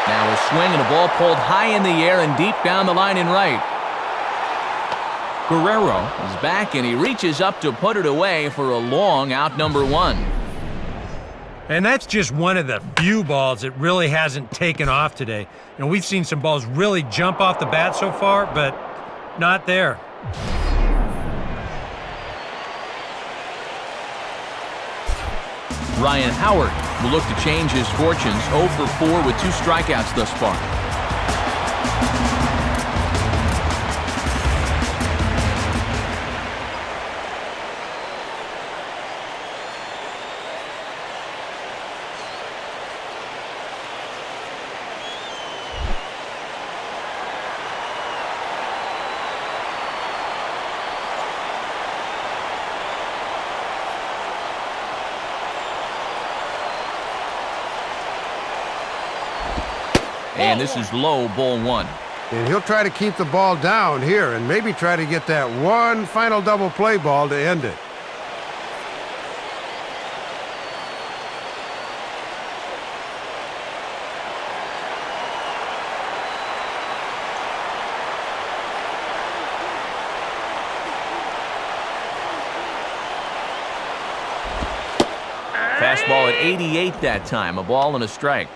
Now a swing and a ball pulled high in the air and deep down the line in right. Guerrero is back, and he reaches up to put it away for a long out number 1. And that's just one of the few balls that really hasn't taken off today. You know, we've seen some balls really jump off the bat so far, but not there. Ryan Howard will look to change his fortunes, 0 for 4 with 2 strikeouts thus far. And this is low, ball 1. And he'll try to keep the ball down here and maybe try to get that one final double play ball to end it. Fastball at 88 that time, a ball and a strike.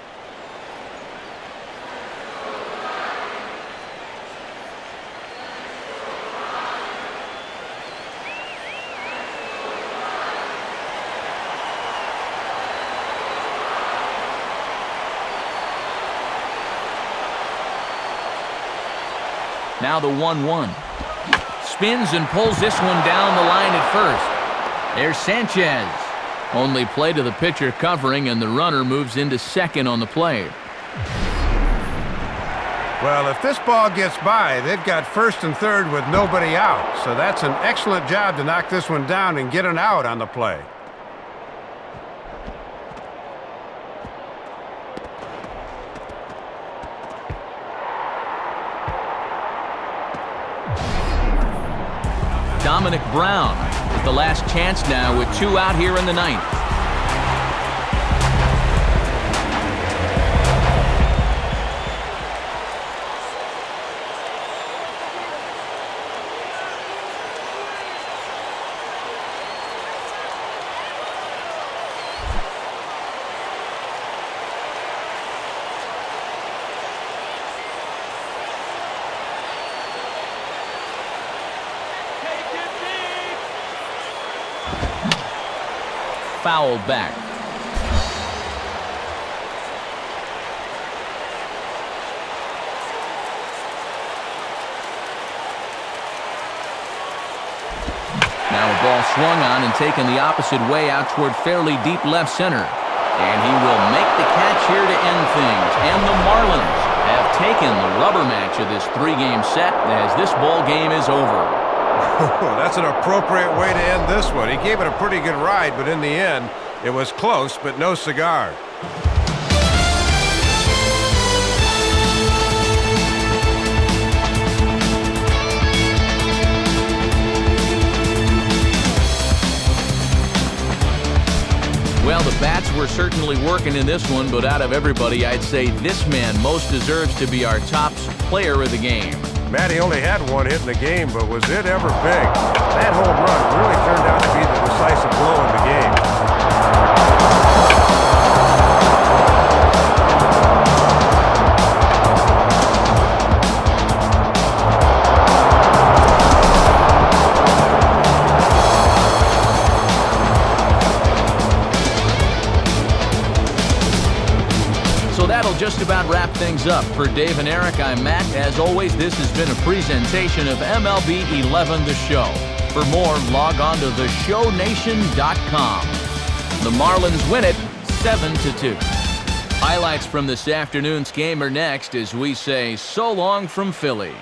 Now the 1-1. Spins and pulls this one down the line at first. There's Sanchez. Only play to the pitcher covering, and the runner moves into second on the play. Well, if this ball gets by, they've got first and third with nobody out. So that's an excellent job to knock this one down and get an out on the play. Dominic Brown with the last chance now with 2 out here in the 9th. Fouled back. Now a ball swung on and taken the opposite way out toward fairly deep left center. And he will make the catch here to end things. And the Marlins have taken the rubber match of this 3-game set as this ball game is over. That's an appropriate way to end this one. He gave it a pretty good ride, but in the end, it was close, but no cigar. Well, the bats were certainly working in this one, but out of everybody, I'd say this man most deserves to be our top player of the game. Matty only had 1 hit in the game, but was it ever big? That home run really turned out to be the decisive blow in the game. That'll just about wrap things up. For Dave and Eric, I'm Matt. As always, this has been a presentation of MLB 11 The Show. For more, log on to theshownation.com. The Marlins win it 7-2. Highlights from this afternoon's game are next as we say so long from Philly.